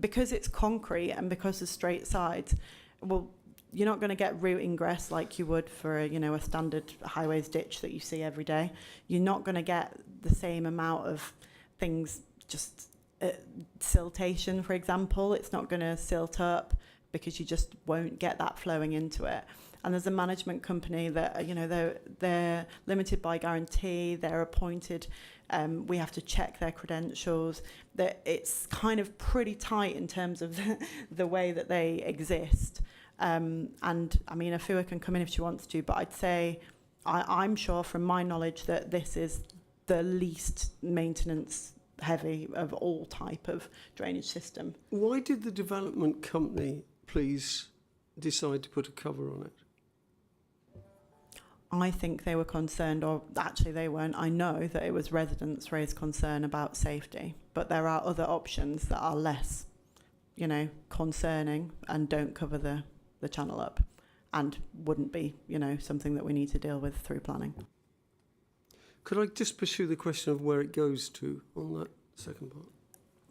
because it's concrete and because there's straight sides, well, you're not going to get root ingress like you would for a standard highways ditch that you see every day. You're not going to get the same amount of things, just siltation, for example. It's not going to silt up because you just won't get that flowing into it. And there's a management company that, they're limited by guarantee, they're appointed, we have to check their credentials, that it's kind of pretty tight in terms of the way that they exist. And I mean, Afua can come in if she wants to, but I'd say I'm sure from my knowledge that this is the least maintenance heavy of all type of drainage system. Why did the development company, please, decide to put a cover on it? I think they were concerned, or actually they weren't. I know that it was residents raised concern about safety, but there are other options that are less, concerning and don't cover the channel up and wouldn't be, something that we need to deal with through planning. Could I just pursue the question of where it goes to on that second part?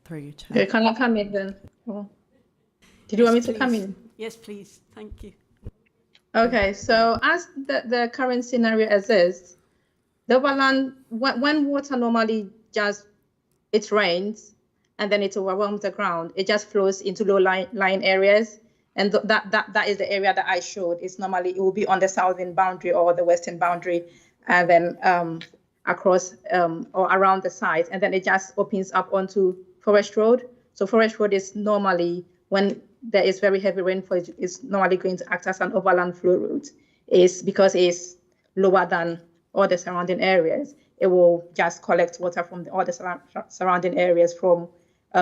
Through you, Chair. Okay, can I come in then? Oh. Did you want me to come in? Yes, please. Thank you. Okay, so as the current scenario exists, the overland, when water normally it rains and then it overwhelms the ground, it just flows into low-lying areas. And that is the area that I showed. It will be on the southern boundary or the western boundary, and then across or around the site. And then it just opens up onto Forest Road. So Forest Road is normally, when there is very heavy rainfall, it's normally going to act as an overland flow route. It's because it's lower than all the surrounding areas. It will just collect water from all the surrounding areas from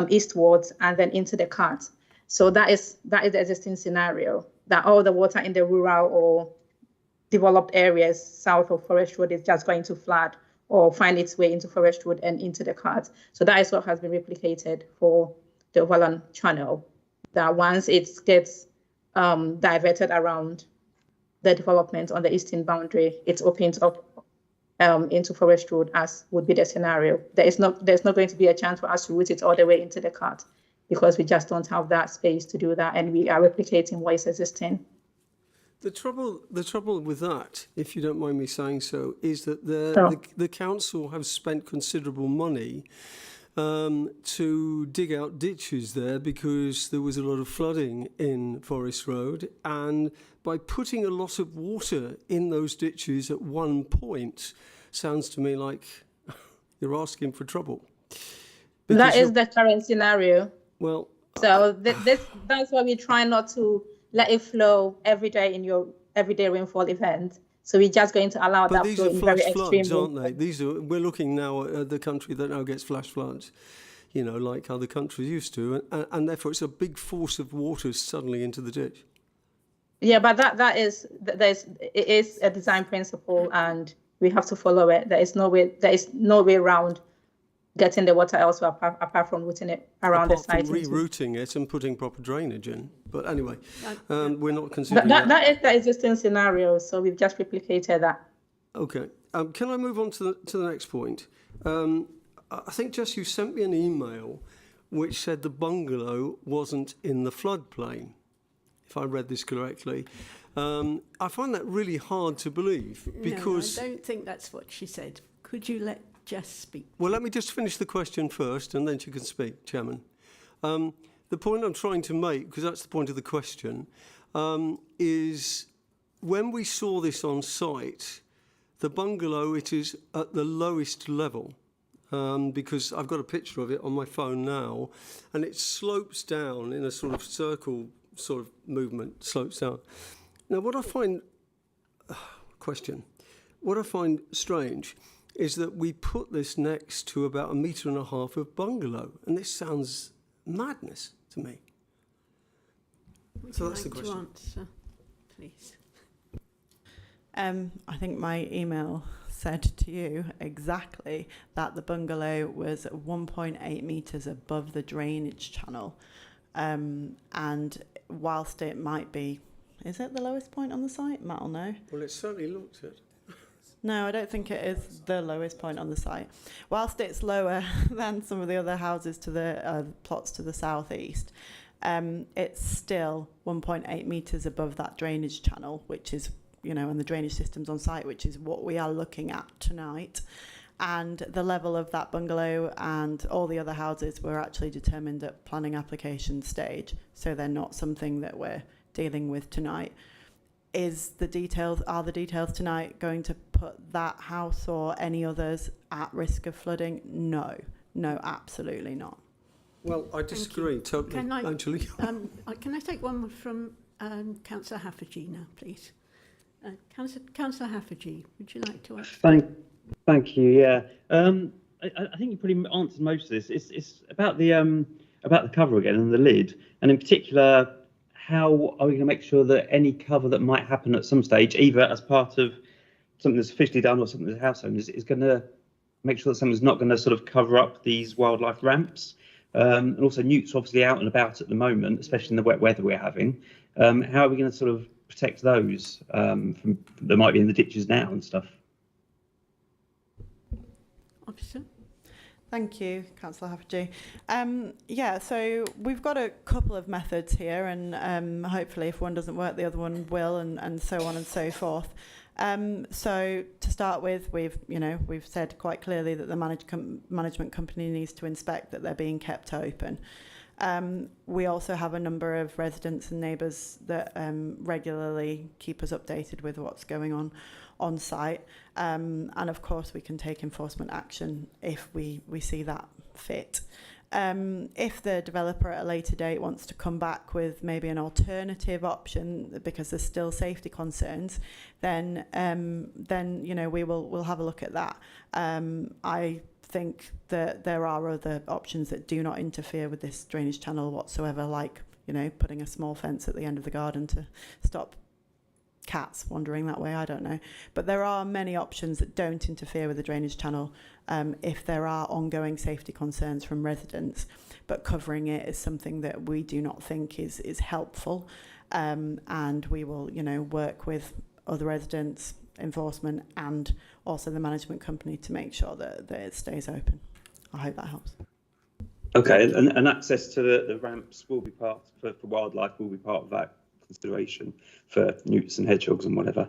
eastwards and then into the cut. So that is the existing scenario, that all the water in the rural or developed areas south of Forest Road is just going to flood or find its way into Forest Road and into the cut. So that is what has been replicated for the overland channel, that once it gets diverted around the development on the eastern boundary, it opens up into Forest Road, as would be the scenario. There's not going to be a chance for us to route it all the way into the cut, because we just don't have that space to do that, and we are replicating what is existing. The trouble with that, if you don't mind me saying so, is that Sure. the council have spent considerable money to dig out ditches there because there was a lot of flooding in Forest Road, and by putting a lot of water in those ditches at one point sounds to me like you're asking for trouble. That is the current scenario. Well, So that's why we try not to let it flow every day in your everyday rainfall event. So we're just going to allow but that these flow are in flash very extreme floods, aren't rainfall. they? We're looking now at the country that now gets flash floods, you know, like other countries used to, and therefore it's a big force of water suddenly into the ditch. Yeah, but it is a design principle, and we have to follow it. There is no way around getting the water elsewhere apart from routing it around Apart the site. from rerouting it and putting proper drainage in. But anyway, we're not considering That is the existing scenario, so we've just replicated that. Okay. Can I move on to the next point? I think, Jess, you sent me an email which said the bungalow wasn't in the floodplain, if I read this correctly. I find that really hard to believe because... No, I don't think that's what she said. Could you let Jess speak? Well, let me just finish the question first and then she can speak, Chairman. The point I'm trying to make, because that's the point of the question, is when we saw this on site, the bungalow, it is at the lowest level. Because I've got a picture of it on my phone now, and it slopes down in a sort of circle sort of movement, slopes down. Now, what I find strange is that we put this next to about 1.5 meters of bungalow, and this sounds madness to me. So that's the question. To answer, please. I think my email said to you exactly that the bungalow was 1.8 metres above the drainage channel. And whilst it might be, is it the lowest point on the site? Matt will know. Well, it certainly looked it. No, I don't think it is the lowest point on the site. Whilst it's lower than some of the other houses to the plots to the southeast, it's still 1.8 metres above that drainage channel, which is, you know, and the drainage systems on site, which is what we are looking at tonight. And the level of that bungalow and all the other houses were actually determined at planning application stage, so they're not something that we're dealing with tonight. Are the details tonight going to put that house or any others at risk of flooding? No, absolutely not. Well, I disagree totally, actually. Can I take one from Councillor Haffajee now, please? Councillor Haffajee, would you like to ask? Thank you. Yeah, I think you pretty answered most of this. It's about the cover again and the lid, and in particular, how are we going to make sure that any cover that might happen at some stage, either as part of something that's officially done or something that the house owners is going to make sure that someone's not going to sort of cover up these wildlife ramps, and also newts obviously out and about at the moment, especially in the wet weather we're having. How are we going to sort of protect those from that might be in the ditches now and stuff? Officer? Thank you, Councillor Haffajee. Yeah, so we've got a couple of methods here, and hopefully if one doesn't work, the other one will, and so on and so forth. So to start with, we've said quite clearly that the management company needs to inspect that they're being kept open. We also have a number of residents and neighbours that regularly keep us updated with what's going on site. And of course, we can take enforcement action if we see that fit. If the developer at a later date wants to come back with maybe an alternative option because there's still safety concerns, then we'll have a look at that. I think that there are other options that do not interfere with this drainage channel whatsoever, like putting a small fence at the end of the garden to stop cats wandering that way. I don't know, but there are many options that don't interfere with the drainage channel if there are ongoing safety concerns from residents, but covering it is something that we do not think is helpful, and we will work with other residents, enforcement and also the management company to make sure that it stays open. I hope that helps. Okay, and access to the ramps will be part for wildlife will be part of that consideration for newts and hedgehogs and whatever.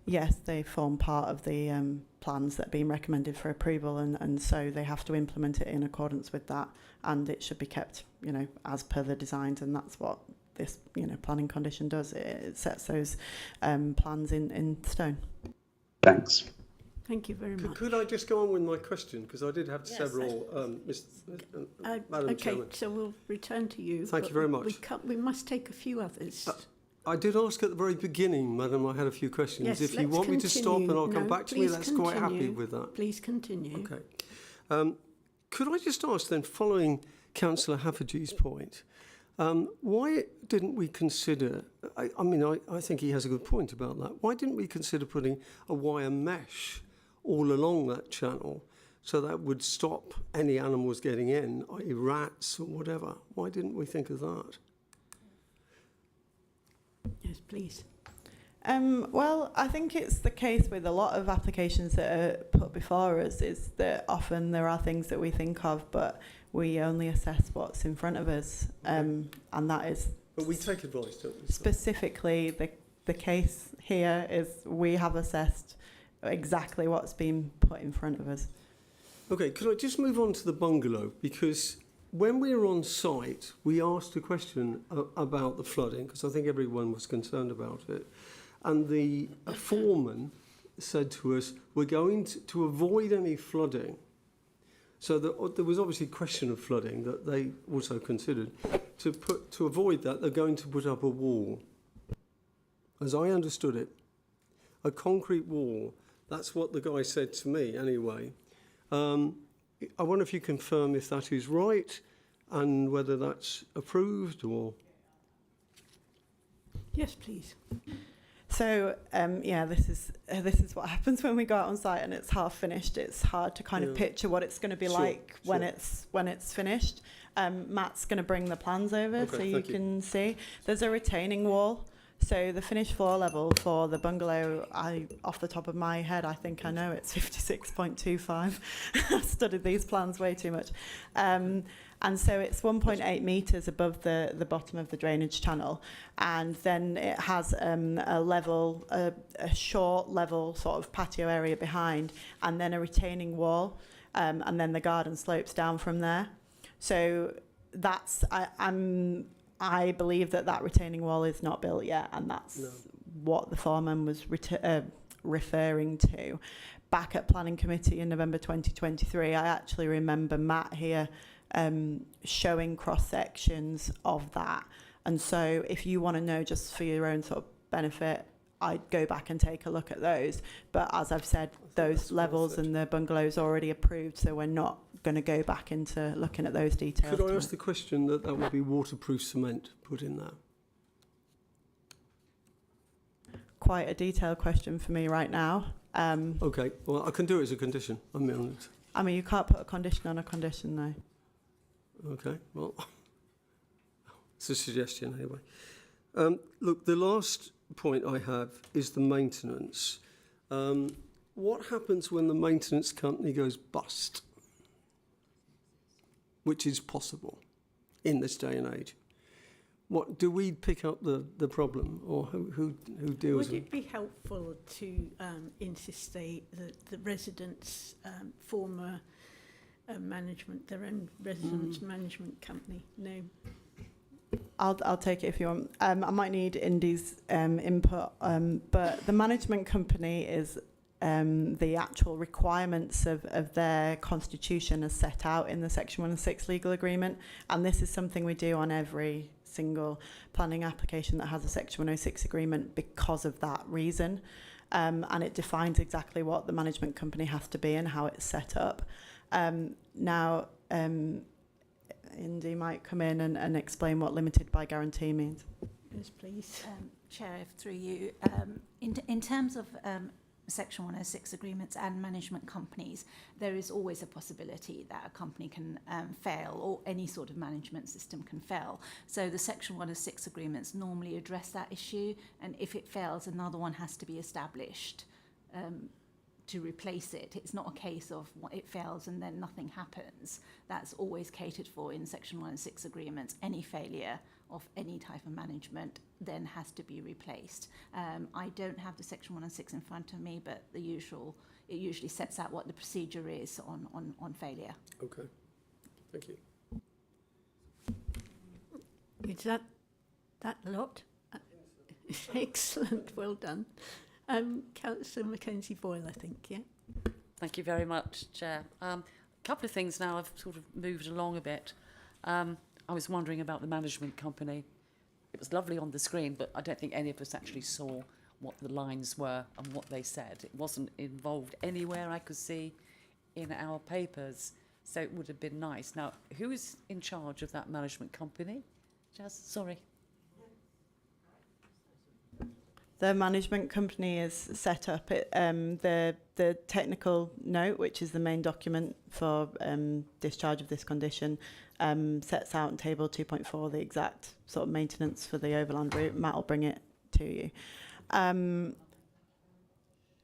Yes, they form part of the plans that are being recommended for approval, and so they have to implement it in accordance with that, and it should be kept, you know, as per the designs, and that's what this, you know, planning condition does. It sets those plans in stone. Thanks. Thank you very much. Could I just go on with my question? Because I did have Yes, several, Madam Okay, Chairman. so we'll return to you. Thank you but very much. We must take a few others. I did ask at the very beginning, Madam, I had a few questions. Yes, If you let's want me to stop and continue. I'll come No, back to me, please that's quite happy continue. with that. Please continue. Okay. Could I just ask then, following Councillor Haffordgee's point, why didn't we consider, I mean, I think he has a good point about that. Why didn't we consider putting a wire mesh all along that channel so that would stop any animals getting in, i.e. rats or whatever? Why didn't we think of that? Yes, please. Well, I think it's the case with a lot of applications that are put before us, is that often there are things that we think of, but we only assess what's in front of us, and that is... But we take advice, don't we? Specifically, the case here is we have assessed exactly what's been put in front of us. Okay, could I just move on to the bungalow? Because when we were on site, we asked a question about the flooding, because I think everyone was concerned about it. And the foreman said to us, we're going to avoid any flooding. So there was obviously a question of flooding that they also considered. To avoid that, they're going to put up a wall. As I understood it, a concrete wall. That's what the guy said to me anyway. I wonder if you confirm if that is right and whether that's approved or... Yes, please. So yeah, this is what happens when we go out on site and it's half finished. It's hard to kind of picture what it's going to be like when it's finished. Matt's going to bring the plans over so you can see. There's a retaining wall. So the finished floor level for the bungalow, off the top of my head, I think I know it's 56.25. I've studied these plans way too much. And so it's 1.8 metres above the bottom of the drainage channel. And then it has a short level sort of patio area behind, and then a retaining wall. And then the garden slopes down from there. So that's, I believe that retaining wall is not built yet, and that's what the foreman was referring to. Back at Planning Committee in November 2023, I actually remember Matt here showing cross-sections of that. And so if you want to know, just for your own sort of benefit, I'd go back and take a look at those. But as I've said, those levels and the bungalows already approved, so we're not going to go back into looking at those details. Could I ask the question that would be waterproof cement put in there? Quite a detailed question for me right now. Okay, well, I can do it as a condition. I mean, you can't put a condition on a condition, though. Okay, well, it's a suggestion anyway. Look, the last point I have is the maintenance. What happens when the maintenance company goes bust? Which is possible in this day and age. What do we pick up the problem, or who deals with it? Would it be helpful to instate that the residents' former management, their own residents' management company name? I'll take it if you want. I might need Indy's input, but the management company is the actual requirements of their constitution as set out in the Section 106 legal agreement, and this is something we do on every single planning application that has a Section 106 agreement because of that reason, and it defines exactly what the management company has to be and how it's set up. Now, Indy might come in and explain what limited by guarantee means. Yes, please. Chair, through you, in terms of Section 106 agreements and management companies, there is always a possibility that a company can fail, or any sort of management system can fail. So the Section 106 agreements normally address that issue, and if it fails, another one has to be established. to replace it. It's not a case of it fails and then nothing happens. That's always catered for in Section 1 and 6 agreements. Any failure of any type of management then has to be replaced. I don't have the Section 1 and 6 in front of me, but it usually sets out what the procedure is on failure. Okay, thank you. Is that lot? Excellent, well done. Councillor Mackenzie Boyle, I think, yeah? Thank you very much, Chair. A couple of things now have sort of moved along a bit. I was wondering about the management company. It was lovely on the screen, but I don't think any of us actually saw what the lines were and what they said. It wasn't involved anywhere I could see in our papers, so it would have been nice. Now, who is in charge of that management company? Jazz, sorry. The management company is set up. The technical note, which is the main document for discharge of this condition, sets out in table 2.4 the exact sort of maintenance for the overland route. Matt will bring it to you.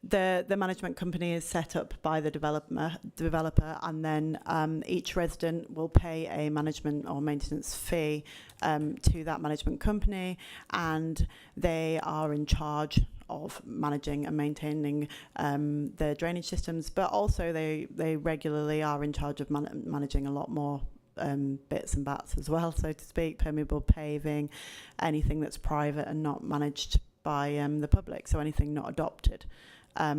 The management company is set up by the developer, and then each resident will pay a management or maintenance fee to that management company, and they are in charge of managing and maintaining their drainage systems, but also they regularly are in charge of managing a lot more bits and bats as well, so to speak, permeable paving, anything that's private and not managed by the public, so anything not adopted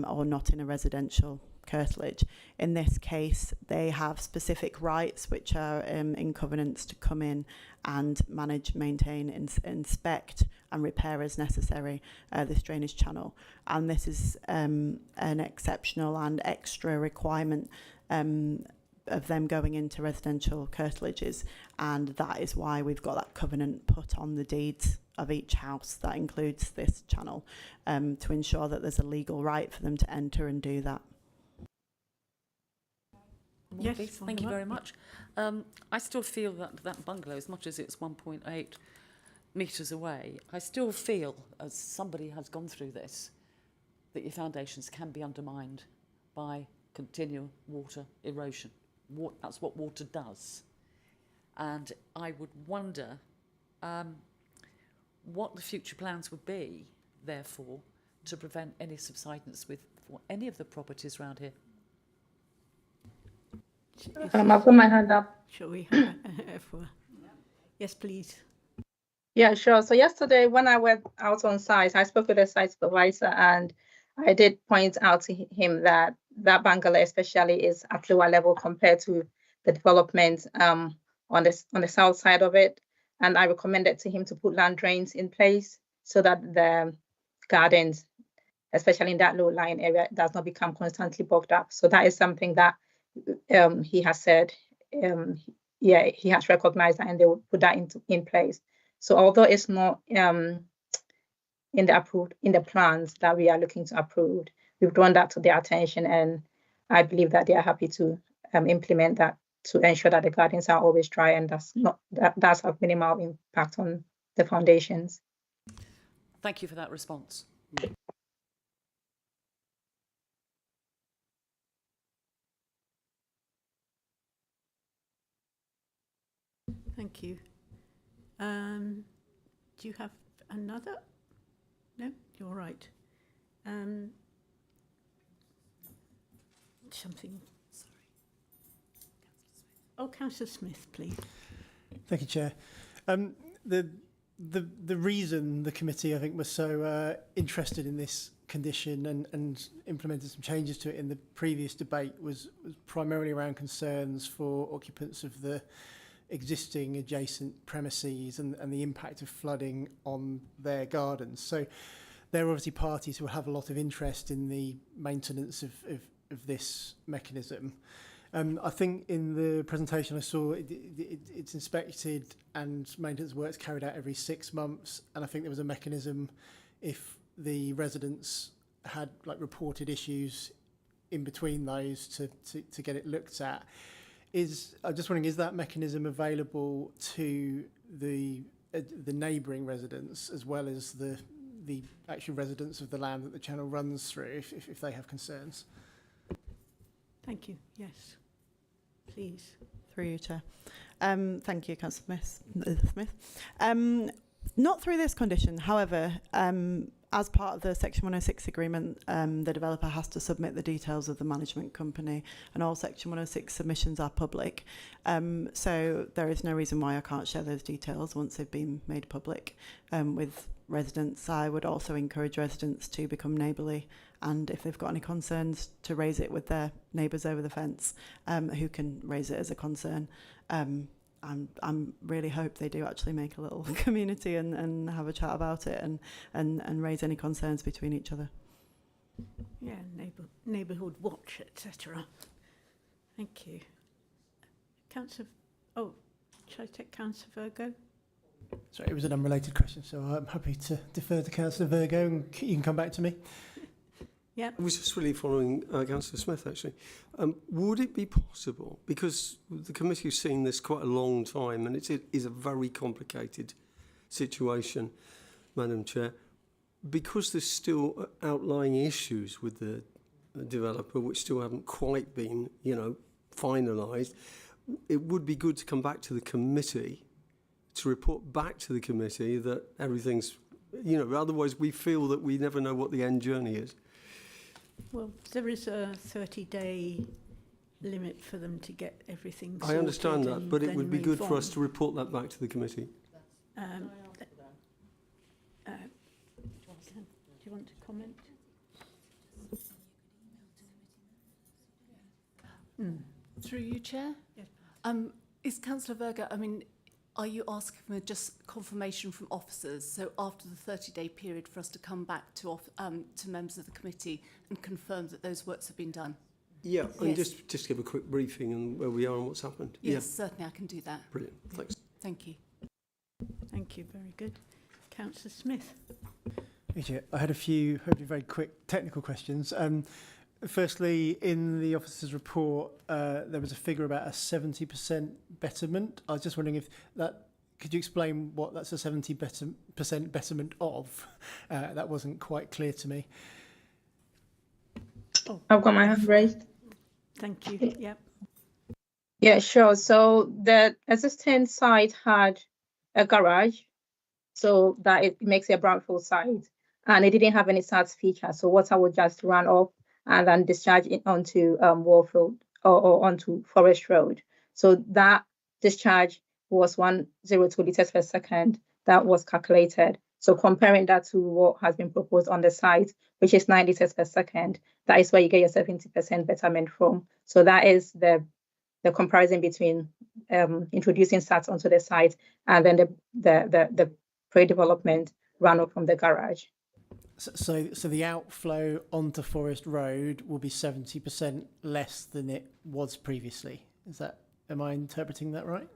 or not in a residential curtilage. In this case, they have specific rights which are in covenants to come in and manage, maintain, inspect and repair as necessary this drainage channel. And this is an exceptional and extra requirement of them going into residential curtilages, and that is why we've got that covenant put on the deeds of each house that includes this channel, to ensure that there's a legal right for them to enter and do that. Yes, thank you very much. I still feel that bungalow, as much as it's 1.8 metres away, I still feel, as somebody has gone through this, that your foundations can be undermined by continual water erosion. That's what water does. And I would wonder what the future plans would be, therefore, to prevent any subsidence for any of the properties around here. I've got my hand up. Shall we have for? Yes, please. Yeah, sure. So yesterday when I went out on site, I spoke with the site supervisor, and I did point out to him that that bungalow especially is at lower level compared to the development on the south side of it. And I recommended to him to put land drains in place so that the gardens, especially in that low-lying area, does not become constantly bogged up. So that is something that he has said, he has recognized that, and they will put that in place. So although it's not in the plans that we are looking to approve, we've drawn that to their attention, and I believe that they are happy to implement that to ensure that the gardens are always dry, and that's have minimal impact on the foundations. Thank you for that response. Thank you. Do you have another? No, you're right. Something. Sorry. Oh, Councillor Smith, please. Thank you, Chair. The reason the committee, I think, was so interested in this condition and implemented some changes to it in the previous debate was primarily around concerns for occupants of the existing adjacent premises and the impact of flooding on their gardens. So there are obviously parties who have a lot of interest in the maintenance of this mechanism. I think in the presentation I saw it's inspected and maintenance works carried out every 6 months, and I think there was a mechanism if the residents had reported issues in between those to get it looked at. I'm just wondering, is that mechanism available to the neighbouring residents as well as the the actual residents of the land that the channel runs through if they have concerns. Thank you. Yes, please. Through you, Chair. Thank you, Councillor Smith. Not through this condition, however, as part of the Section 106 agreement, the developer has to submit the details of the management company, and all Section 106 submissions are public. So there is no reason why I can't share those details once they've been made public with residents. I would also encourage residents to become neighbourly, and if they've got any concerns, to raise it with their neighbours over the fence, who can raise it as a concern. I'm really hope they do actually make a little community and have a chat about it and raise any concerns between each other. Yeah, neighbourhood watch, etc. Thank you. Councillor, shall I take Councillor Virgo? Sorry, it was an unrelated question, so I'm happy to defer to Councillor Virgo and you can come back to me. Yeah. I was just really following Councillor Smith, actually. Would it be possible, because the committee has seen this quite a long time and it is a very complicated situation, Madam Chair, because there's still outlying issues with the developer which still haven't quite been, finalised, it would be good to come back to the committee, to report back to the committee that everything's, otherwise we feel that we never know what the end journey is. Well, there is a 30-day limit for them to get everything sorted. I understand that, but it would be good for us on. to report that back to the committee. Do you want to comment? Through you, Chair? Yes. Is Councillor Virgo, are you asking for just confirmation from officers, so after the 30-day period for us to come back to members of the committee and confirm that those works have been done? Yeah, and Yes. just give a quick briefing on where we are and what's happened. Yes, certainly I can do that. Brilliant, thanks. Thank you. Thank you, very good. Councillor Smith. Thank you. I had a few, hopefully very quick technical questions. Firstly, in the officer's report, there was a figure about a 70% betterment. I was just wondering if that, could you explain what that's a 70% betterment of? That wasn't quite clear to me. Oh, I've got my hand raised. thank you. Yep. Yeah, sure. So the existing site had a garage, so that it makes it a brownfield site, and it didn't have any SATS feature, so water would just run off and then discharge it onto Warfield or onto Forest Road. So that discharge was 102 litres per second. That was calculated. So comparing that to what has been proposed on the site, which is 9 litres per second, that is where you get your 70% betterment from. So that is the comparison between introducing SATs onto the site and then the pre-development runoff from the garage. So the outflow onto Forest Road will be 70% less than it was previously. Am I interpreting that right?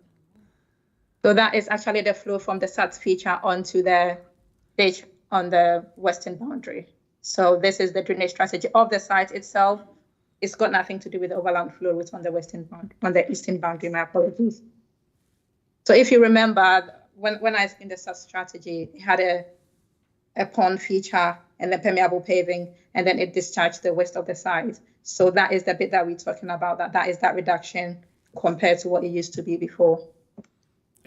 So that is actually the flow from the SATS feature onto the ditch on the western boundary. So this is the drainage strategy of the site itself. It's got nothing to do with the overland flow route on the western boundary, on the eastern boundary. My apologies. So if you remember, when I explained the SATS strategy, it had a pond feature and then permeable paving, and then it discharged the west of the site. So that is the bit that we're talking about, that is that reduction compared to what it used to be before.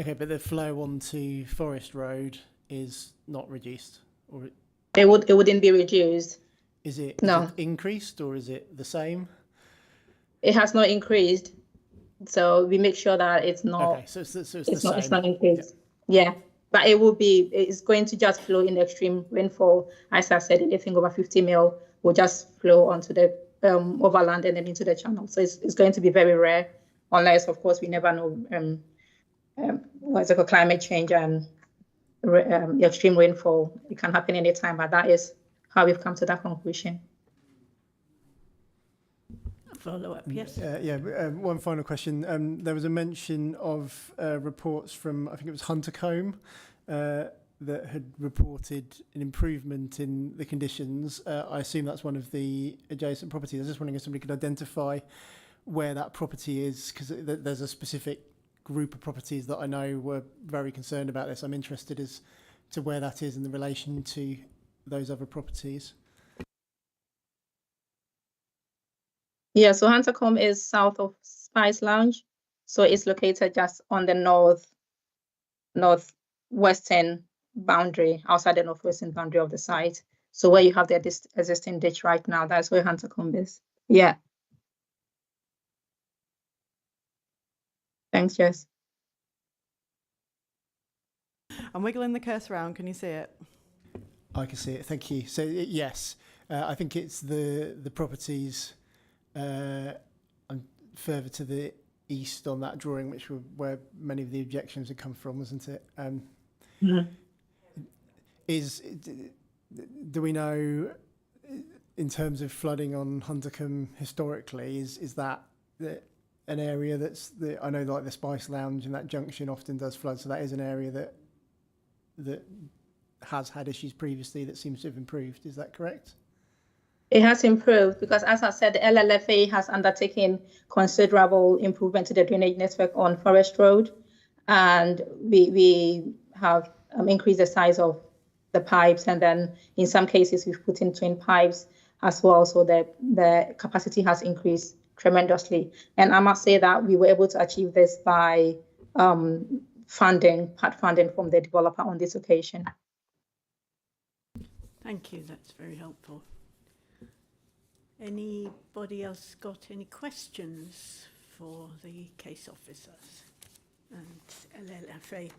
Okay, but the flow onto Forest Road is not reduced, or it wouldn't be reduced. Is it increased or is it the same? It has not increased, so we make sure that it's not. Okay, so it's the same. It's not increased. Yeah. But it's going to just flow in extreme rainfall. As I said, anything over 50 mil will just flow onto the overland and then into the channel. So it's going to be very rare, unless, of course, we never know what's it called, climate change and extreme rainfall. It can happen anytime, but that is how we've come to that conclusion. Follow up, yes. One final question. There was a mention of reports from, I think it was Huntercombe, that had reported an improvement in the conditions. I assume that's one of the adjacent properties. I was just wondering if somebody could identify where that property is, because there's a specific group of properties that I know were very concerned about this. I'm interested as to where that is in the relation to those other properties? Yeah, so Huntercombe is south of Spice Lounge. So it's located just on the northwestern boundary, outside the northwestern boundary of the site. So where you have the existing ditch right now, that's where Huntercombe is. Yeah. Thanks, Jess. I'm wiggling the cursor around. Can you see it? I can see it. Thank you. So yes, I think it's the properties further to the east on that drawing, which were where many of the objections had come from, wasn't it? Do we know, in terms of flooding on Huntercombe historically, is that an area I know like the Spice Lounge and that junction often does flood, so that is an area that has had issues previously that seems to have improved. Is that correct? It has improved because, as I said, the LLFA has undertaken considerable improvement to the drainage network on Forest Road, and we have increased the size of the pipes, and then in some cases we've put in twin pipes as well, so the capacity has increased tremendously. And I must say that we were able to achieve this by part funding from the developer on this occasion. Thank you, that's very helpful. Anybody else got any questions for the case officers and LLFA?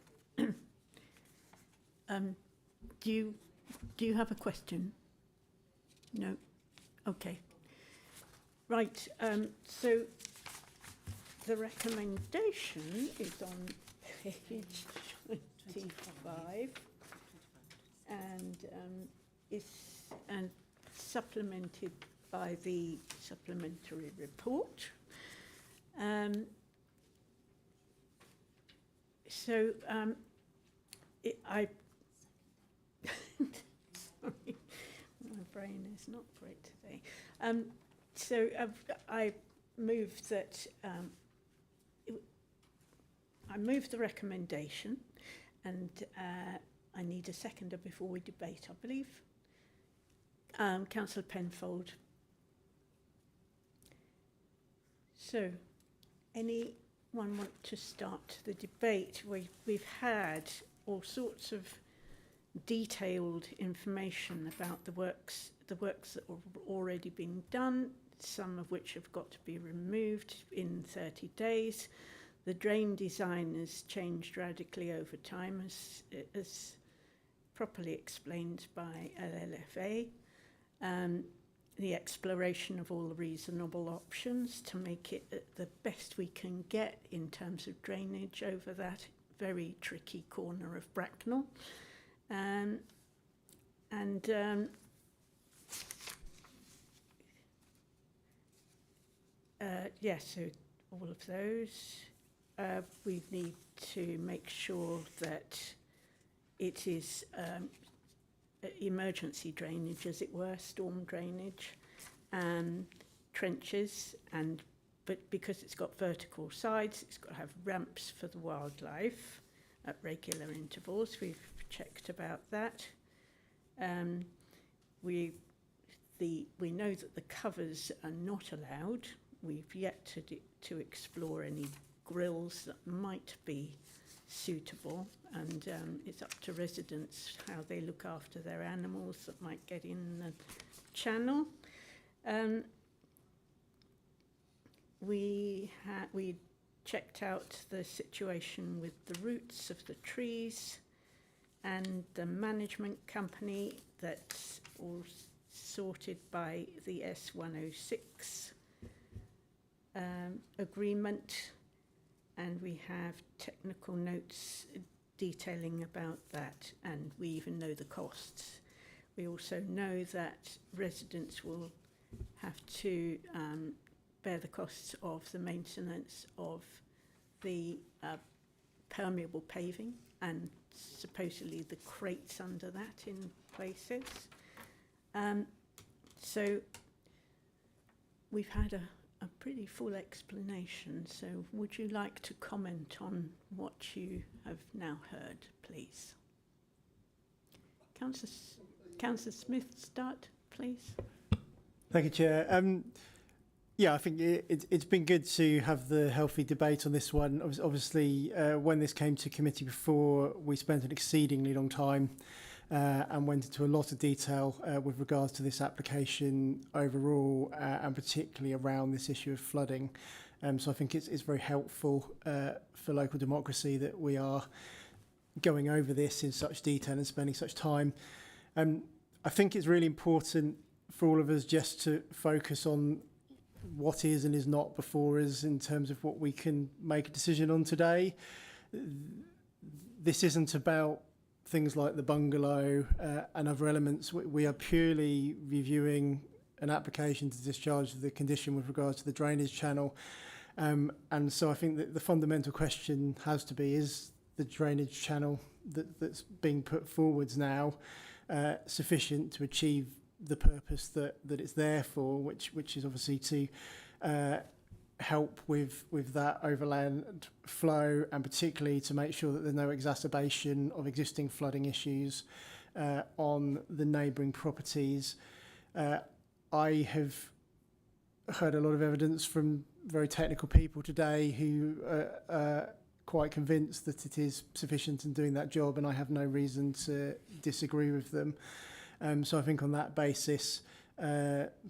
Do you have a question? No? Okay. Right, so the recommendation is on page 25 and is supplemented by the supplementary report. Sorry, my brain is not great today. I move that I move the recommendation, and I need a seconder before we debate, I believe. Councillor Penfold. So, anyone want to start the debate? We've had all sorts of detailed information about the works that have already been done, some of which have got to be removed in 30 days. The drain design has changed radically over time, as properly explained by LLFA. The exploration of all the reasonable options to make it the best we can get in terms of drainage over that very tricky corner of Bracknell. So all of those. We need to make sure that it is emergency drainage, as it were, storm drainage, trenches, but because it's got vertical sides, it's got to have ramps for the wildlife at regular intervals. We've checked about that. We know that the covers are not allowed. We've yet to explore any grills that might be suitable, and it's up to residents how they look after their animals that might get in the channel. We checked out the situation with the roots of the trees and the management company. That's all sorted by the S106 agreement, and we have technical notes detailing about that, and we even know the costs. We also know that residents will have to bear the costs of the maintenance of the permeable paving and supposedly the crates under that in places. So we've had a pretty full explanation, so would you like to comment on what you have now heard, please? Councillor Councillor Smith start, please? Thank you, Chair. Yeah, I think it's been good to have the healthy debate on this one. Obviously, when this came to committee before, we spent an exceedingly long time and went into a lot of detail with regards to this application overall, and particularly around this issue of flooding. So I think it's very helpful for local democracy that we are going over this in such detail and spending such time. I think it's really important for all of us just to focus on what is and is not before us in terms of what we can make a decision on today. This isn't about things like the bungalow and other elements. We are purely reviewing an application to discharge the condition with regards to the drainage channel. And so I think that the fundamental question has to be, is the drainage channel that's being put forwards now sufficient to achieve the purpose that it's there for, which is obviously to help with that overland flow, and particularly to make sure that there's no exacerbation of existing flooding issues on the neighbouring properties. I have heard a lot of evidence from very technical people today who are quite convinced that it is sufficient in doing that job, and I have no reason to disagree with them. So I think on that basis,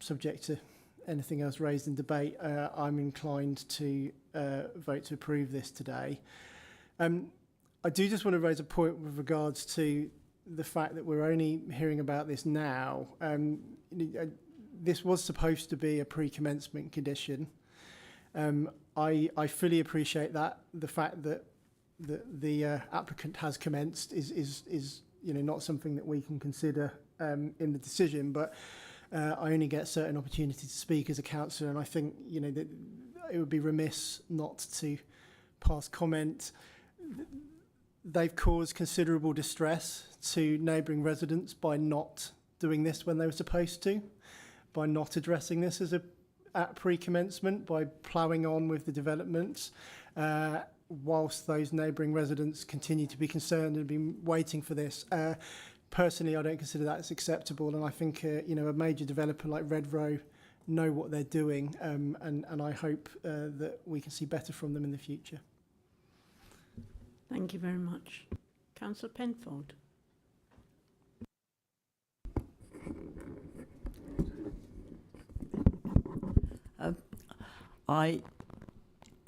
subject to anything else raised in debate, I'm inclined to vote to approve this today. I do just want to raise a point with regards to the fact that we're only hearing about this now. This was supposed to be a pre-commencement condition. I fully appreciate that. The fact that the applicant has commenced is not something that we can consider in the decision, but I only get certain opportunities to speak as a councillor, and I think that it would be remiss not to pass comment. They've caused considerable distress to neighbouring residents by not doing this when they were supposed to, by not addressing this at pre-commencement, by ploughing on with the developments, whilst those neighbouring residents continue to be concerned and been waiting for this. Personally, I don't consider that as acceptable, and I think a major developer like Redrow know what they're doing, and I hope that we can see better from them in the future. Thank you very much. Councillor Penfold.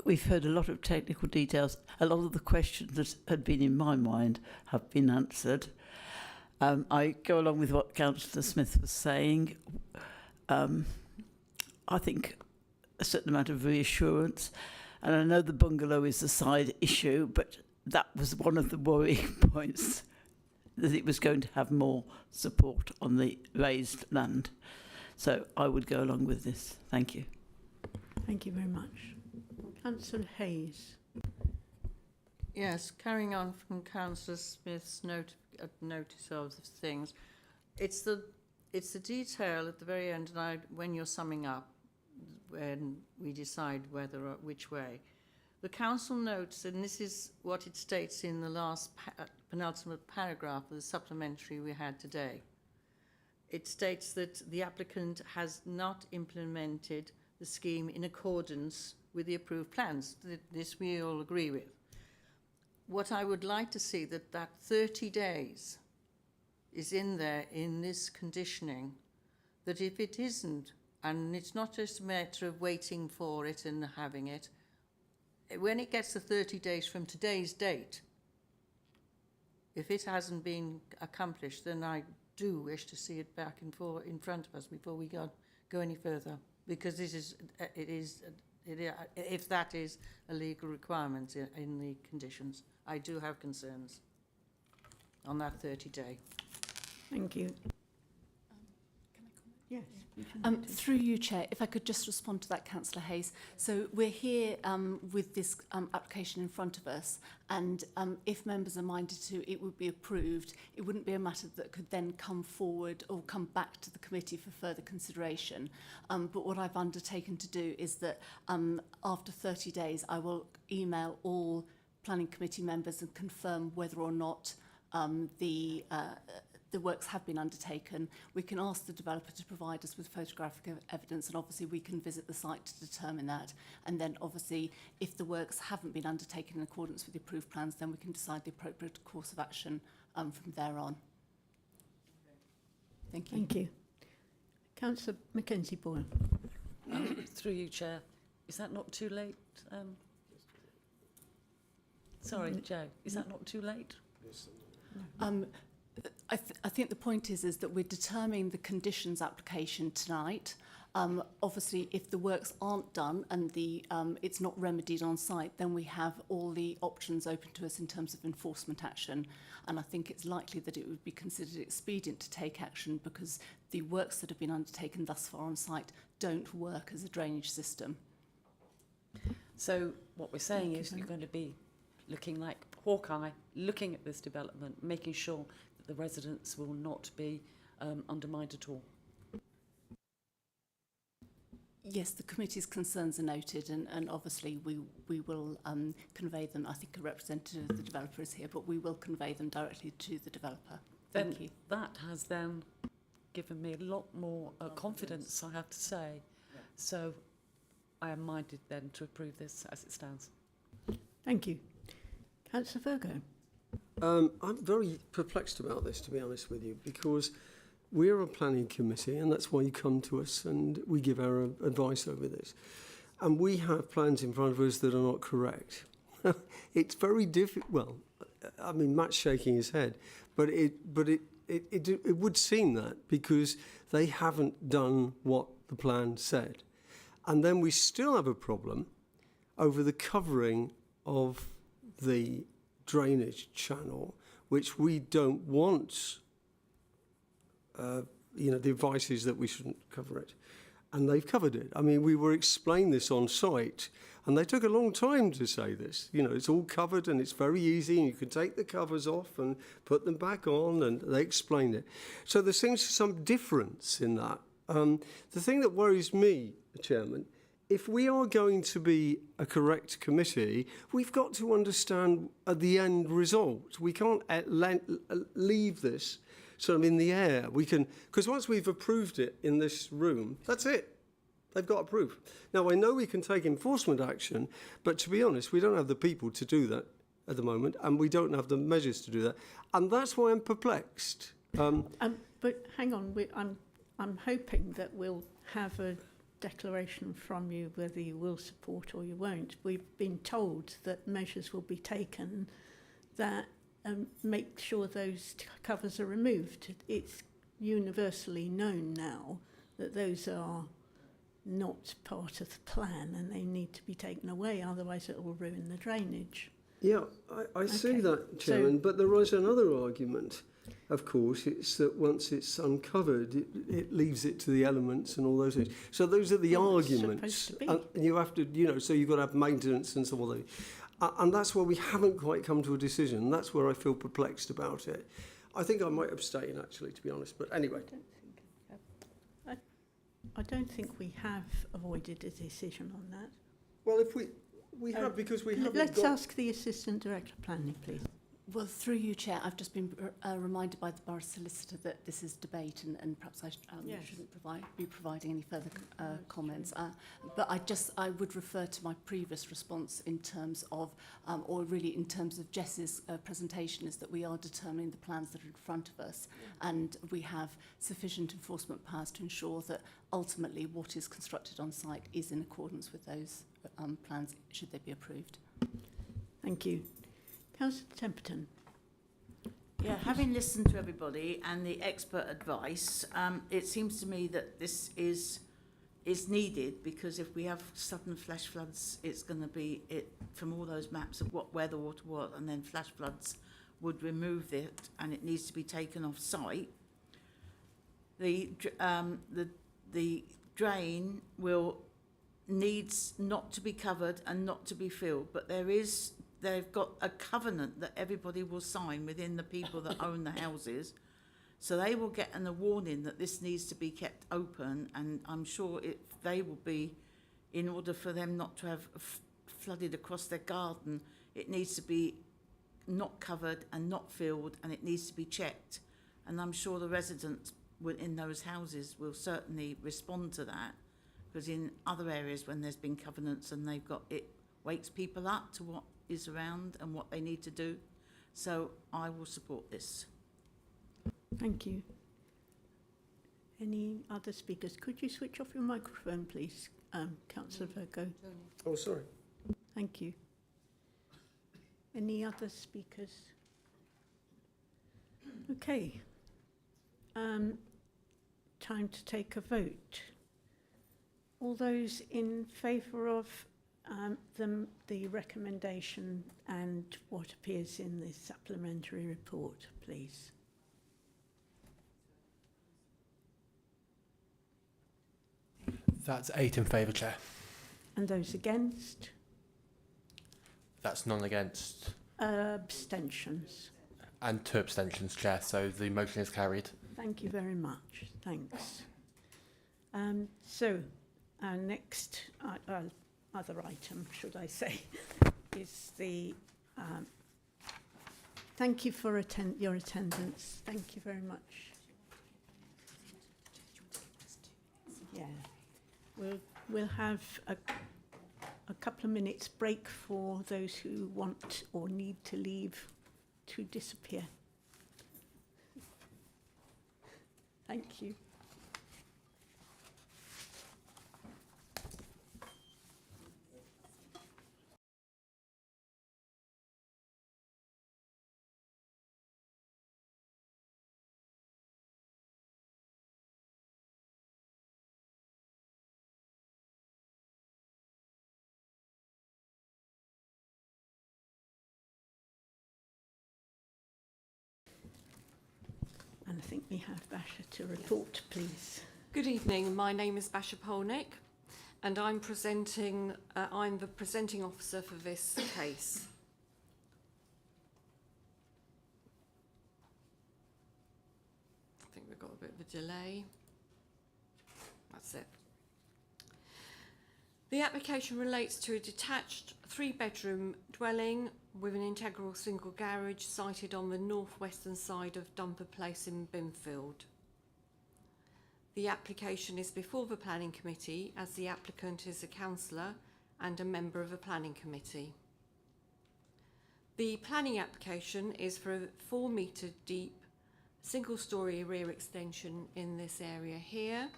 We've heard a lot of technical details. A lot of the questions that had been in my mind have been answered. I go along with what Councillor Smith was saying. I think a certain amount of reassurance, and I know the bungalow is a side issue, but that was one of the worrying points, that it was going to have more support on the raised land. So I would go along with this. Thank you. Thank you very much. Councillor Hayes. Yes, carrying on from Councillor Smith's notice of things, it's the detail at the very end, and when you're summing up, when we decide whether or which way, the council notes, and this is what it states in the last penultimate paragraph of the supplementary we had today. It states that the applicant has not implemented the scheme in accordance with the approved plans. This we all agree with. What I would like to see, that 30 days is in there in this conditioning, that if it isn't, and it's not just a matter of waiting for it and having it, when it gets to 30 days from today's date, if it hasn't been accomplished, then I do wish to see it back and forth in front of us before we go any further, because if that is a legal requirement in the conditions, I do have concerns on that 30-day. Thank you. Yes. Through you, Chair, if I could just respond to that, Councillor Hayes. So we're here with this application in front of us, and if members are minded to, it would be approved. It wouldn't be a matter that could then come forward or come back to the committee for further consideration. But what I've undertaken to do is that after 30 days, I will email all planning committee members and confirm whether or not the the works have been undertaken, we can ask the developer to provide us with photographic evidence, and obviously we can visit the site to determine that. And then obviously, if the works haven't been undertaken in accordance with the approved plans, then we can decide the appropriate course of action from there on. Thank you. Thank you. Councillor Mackenzie Boyle. Through you, Chair. Is that not too late? Sorry, Joe. Is that not too late? I think the point is that we're determining the conditions application tonight. Obviously, if the works aren't done and it's not remedied on site, then we have all the options open to us in terms of enforcement action. And I think it's likely that it would be considered expedient to take action because the works that have been undertaken thus far on site don't work as a drainage system. So what we're saying is you're going to be looking like Hawkeye, looking at this development, making sure that the residents will not be undermined at all. Yes, the committee's concerns are noted, and obviously we will convey them. I think a representative of the developer is here, but we will convey them directly to the developer. Thank you. That has then given me a lot more confidence, I have to say. So I am minded then to approve this as it stands. Thank you. Councillor Virgo. I'm very perplexed about this, to be honest with you, because we're a planning committee, and that's why you come to us and we give our advice over this. And we have plans in front of us that are not correct. It's very difficult. Well, I mean, Matt's shaking his head, but it would seem that because they haven't done what the plan said. And then we still have a problem over the covering of the drainage channel, which we don't want. The advice is that we shouldn't cover it. And they've covered it. I mean, we were explained this on site, and they took a long time to say this. It's all covered and it's very easy, and you can take the covers off and put them back on, and they explained it. So there seems some difference in that. The thing that worries me, Chairman, if we are going to be a correct committee, we've got to understand the end result. We can't leave this sort of in the air. Because once we've approved it in this room, that's it. They've got approved. Now, I know we can take enforcement action, but to be honest, we don't have the people to do that at the moment, and we don't have the measures to do that. And that's why I'm perplexed. But hang on, I'm hoping that we'll have a declaration from you whether you will support or you won't. We've been told that measures will be taken that make sure those covers are removed. It's universally known now that those are not part of the plan and they need to be taken away, otherwise it will ruin the drainage. Yeah, I see that, Chairman, but there is another argument. Of course, it's that once it's uncovered, it leaves it to the elements and all those things. So those are the arguments. And you have to, so you've got to have maintenance and so on. And that's where we haven't quite come to a decision. That's where I feel perplexed about it. I think I might abstain, actually, to be honest. But anyway. I don't think we have avoided a decision on that. Well, if we have, because we haven't Let's ask the Assistant Director of Planning, please. Well, through you, Chair, I've just been reminded by the Borough Solicitor that this is debate and perhaps I shouldn't be providing any further comments. But I would refer to my previous response in terms of, or really in terms of Jess's presentation, is that we are determining the plans that are in front of us, and we have sufficient enforcement powers to ensure that ultimately what is constructed on site is in accordance with those plans, should they be approved. Thank you. Councillor Templeton. Yeah, having listened to everybody and the expert advice, it seems to me that this is needed, because if we have sudden flash floods, it's going to be from all those maps of where the water was, and then flash floods would remove it, and it needs to be taken off site. The drain needs not to be covered and not to be filled, but they've got a covenant that everybody will sign within the people that own the houses. So they will get a warning that this needs to be kept open, and I'm sure they will be, in order for them not to have flooded across their garden, it needs to be not covered and not filled, and it needs to be checked and I'm sure the residents in those houses will certainly respond to that, because in other areas when there's been covenants and they've got it, wakes people up to what is around and what they need to do. So I will support this. Thank you. Any other speakers? Could you switch off your microphone, please, Councillor Virgo? Oh, sorry. Thank you. Any other speakers? Okay. Time to take a vote. All those in favour of the recommendation and what appears in this supplementary report, please. That's 8 in favour, Chair. And those against? That's none against. Abstentions. And 2 abstentions, Chair, so the motion is carried. Thank you very much. Thanks. So, our next other item, should I say, is the... thank you for your attendance. Thank you very much. Yeah. We'll have a couple of minutes break for those who want or need to leave to disappear. Thank you. And I think we have Basha to report, please. Good evening. My name is Basha Polnick, and I'm the presenting officer for this case. I think we've got a bit of a delay. That's it. The application relates to a detached 3-bedroom dwelling with an integral single garage sited on the northwestern side of Dumper Place in Binfield. The application is before the Planning Committee as the applicant is a councillor and a member of the Planning Committee. The planning application is for a 4-metre deep single-storey rear extension in this area here,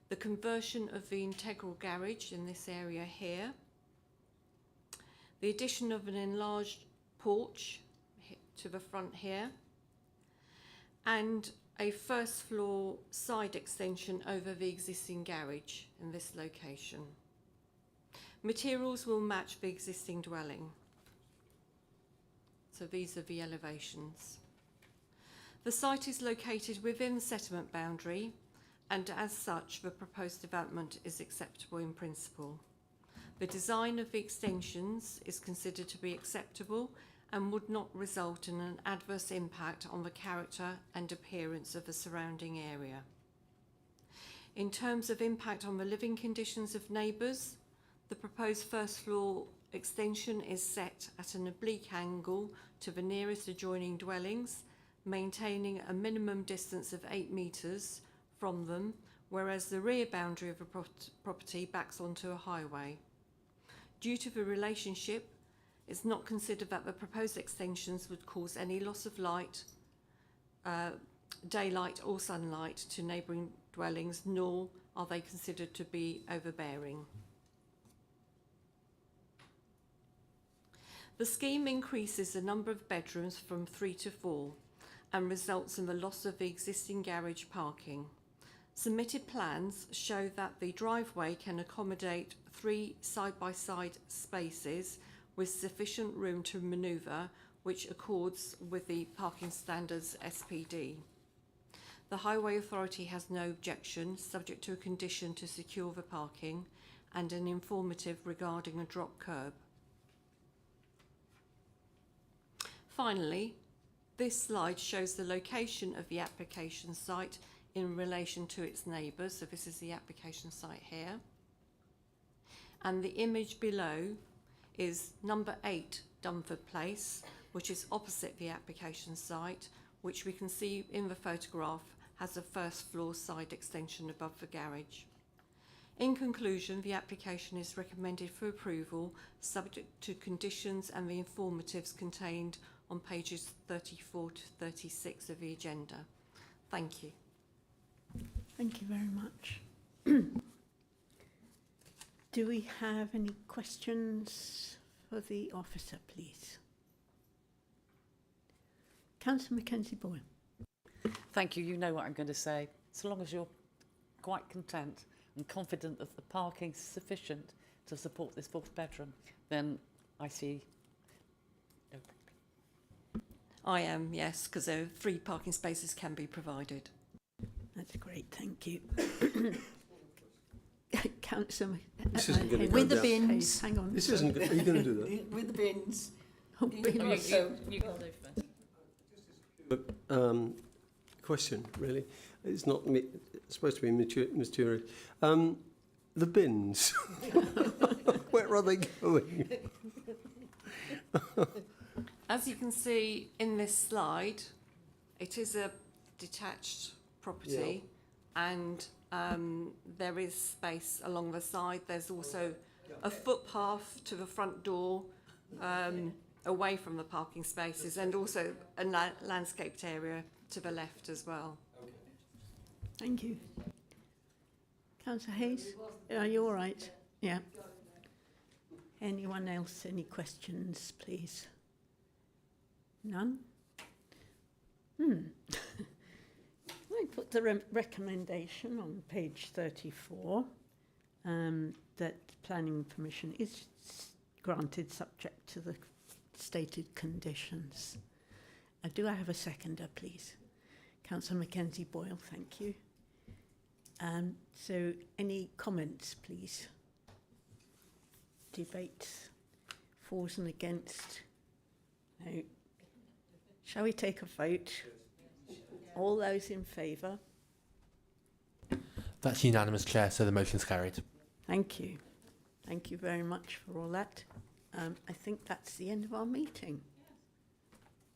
the conversion of the integral garage in this area here, the addition of an enlarged porch to the front here, and a first floor side extension over the existing garage in this location. Materials will match the existing dwelling. So these are the elevations. The site is located within the settlement boundary, and as such the proposed development is acceptable in principle. The design of the extensions is considered to be acceptable and would not result in an adverse impact on the character and appearance of the surrounding area. In terms of impact on the living conditions of neighbours, the proposed first floor extension is set at an oblique angle to the nearest adjoining dwellings, maintaining a minimum distance of 8 metres from them, whereas the rear boundary of the property backs onto a highway. Due to the relationship, it's not considered that the proposed extensions would cause any loss of light, daylight or sunlight to neighbouring dwellings, nor are they considered to be overbearing. The scheme increases the number of bedrooms from 3 to 4 and results in the loss of the existing garage parking. Submitted plans show that the driveway can accommodate 3 side-by-side spaces with sufficient room to manoeuvre, which accords with the parking standards SPD. The Highway Authority has no objection, subject to a condition to secure the parking and an informative regarding a drop curb. Finally, this slide shows the location of the application site in relation to its neighbours. So this is the application site here. And the image below is number 8 Dumford Place, which is opposite the application site, which we can see in the photograph has a first floor side extension above the garage. In conclusion, the application is recommended for approval, subject to conditions and the informatives contained on pages 34 to 36 of the agenda. Thank you. Thank you very much. Do we have any questions for the officer, please? Councillor Mackenzie Boyle. Thank you. You know what I'm going to say. So long as you're quite content and confident that the parking's sufficient to support this 4th bedroom, then I see no problem. I am, yes, because 3 parking spaces can be provided. That's great, thank you. Councillor This isn't going to go With the down. bins. Hang on. This isn't. Are you going to do that? With the bins. Oh, bins. Question, really. It's not it's supposed to be mysterious. The bins. Where are they going? As you can see in this slide, it is a detached property, and there is space along the side. There's also a footpath to the front door, away from the parking spaces, and also a landscaped area to the left as well. Thank you. Councillor Hayes, are you all right? Yeah. Anyone else, any questions, please? None? I put the recommendation on page 34 that planning permission is granted subject to the stated conditions. Do I have a seconder, please? Councillor Mackenzie Boyle, thank you. So any comments, please? Debates, fors and against? No. Shall we take a vote? All those in favour? That's unanimous, Chair, so the motion's carried. Thank you. Thank you very much for all that. I think that's the end of our meeting.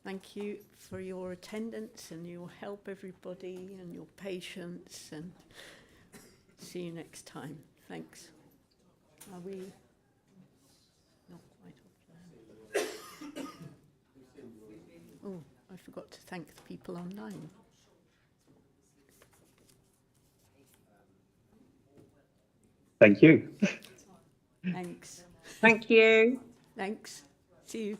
Thank you for your attendance and your help, everybody, and your patience, and see you next time. Thanks. Are we not quite off there? Oh, I forgot to thank the people online. Thank you. Thanks. Thank you. Thanks. See you.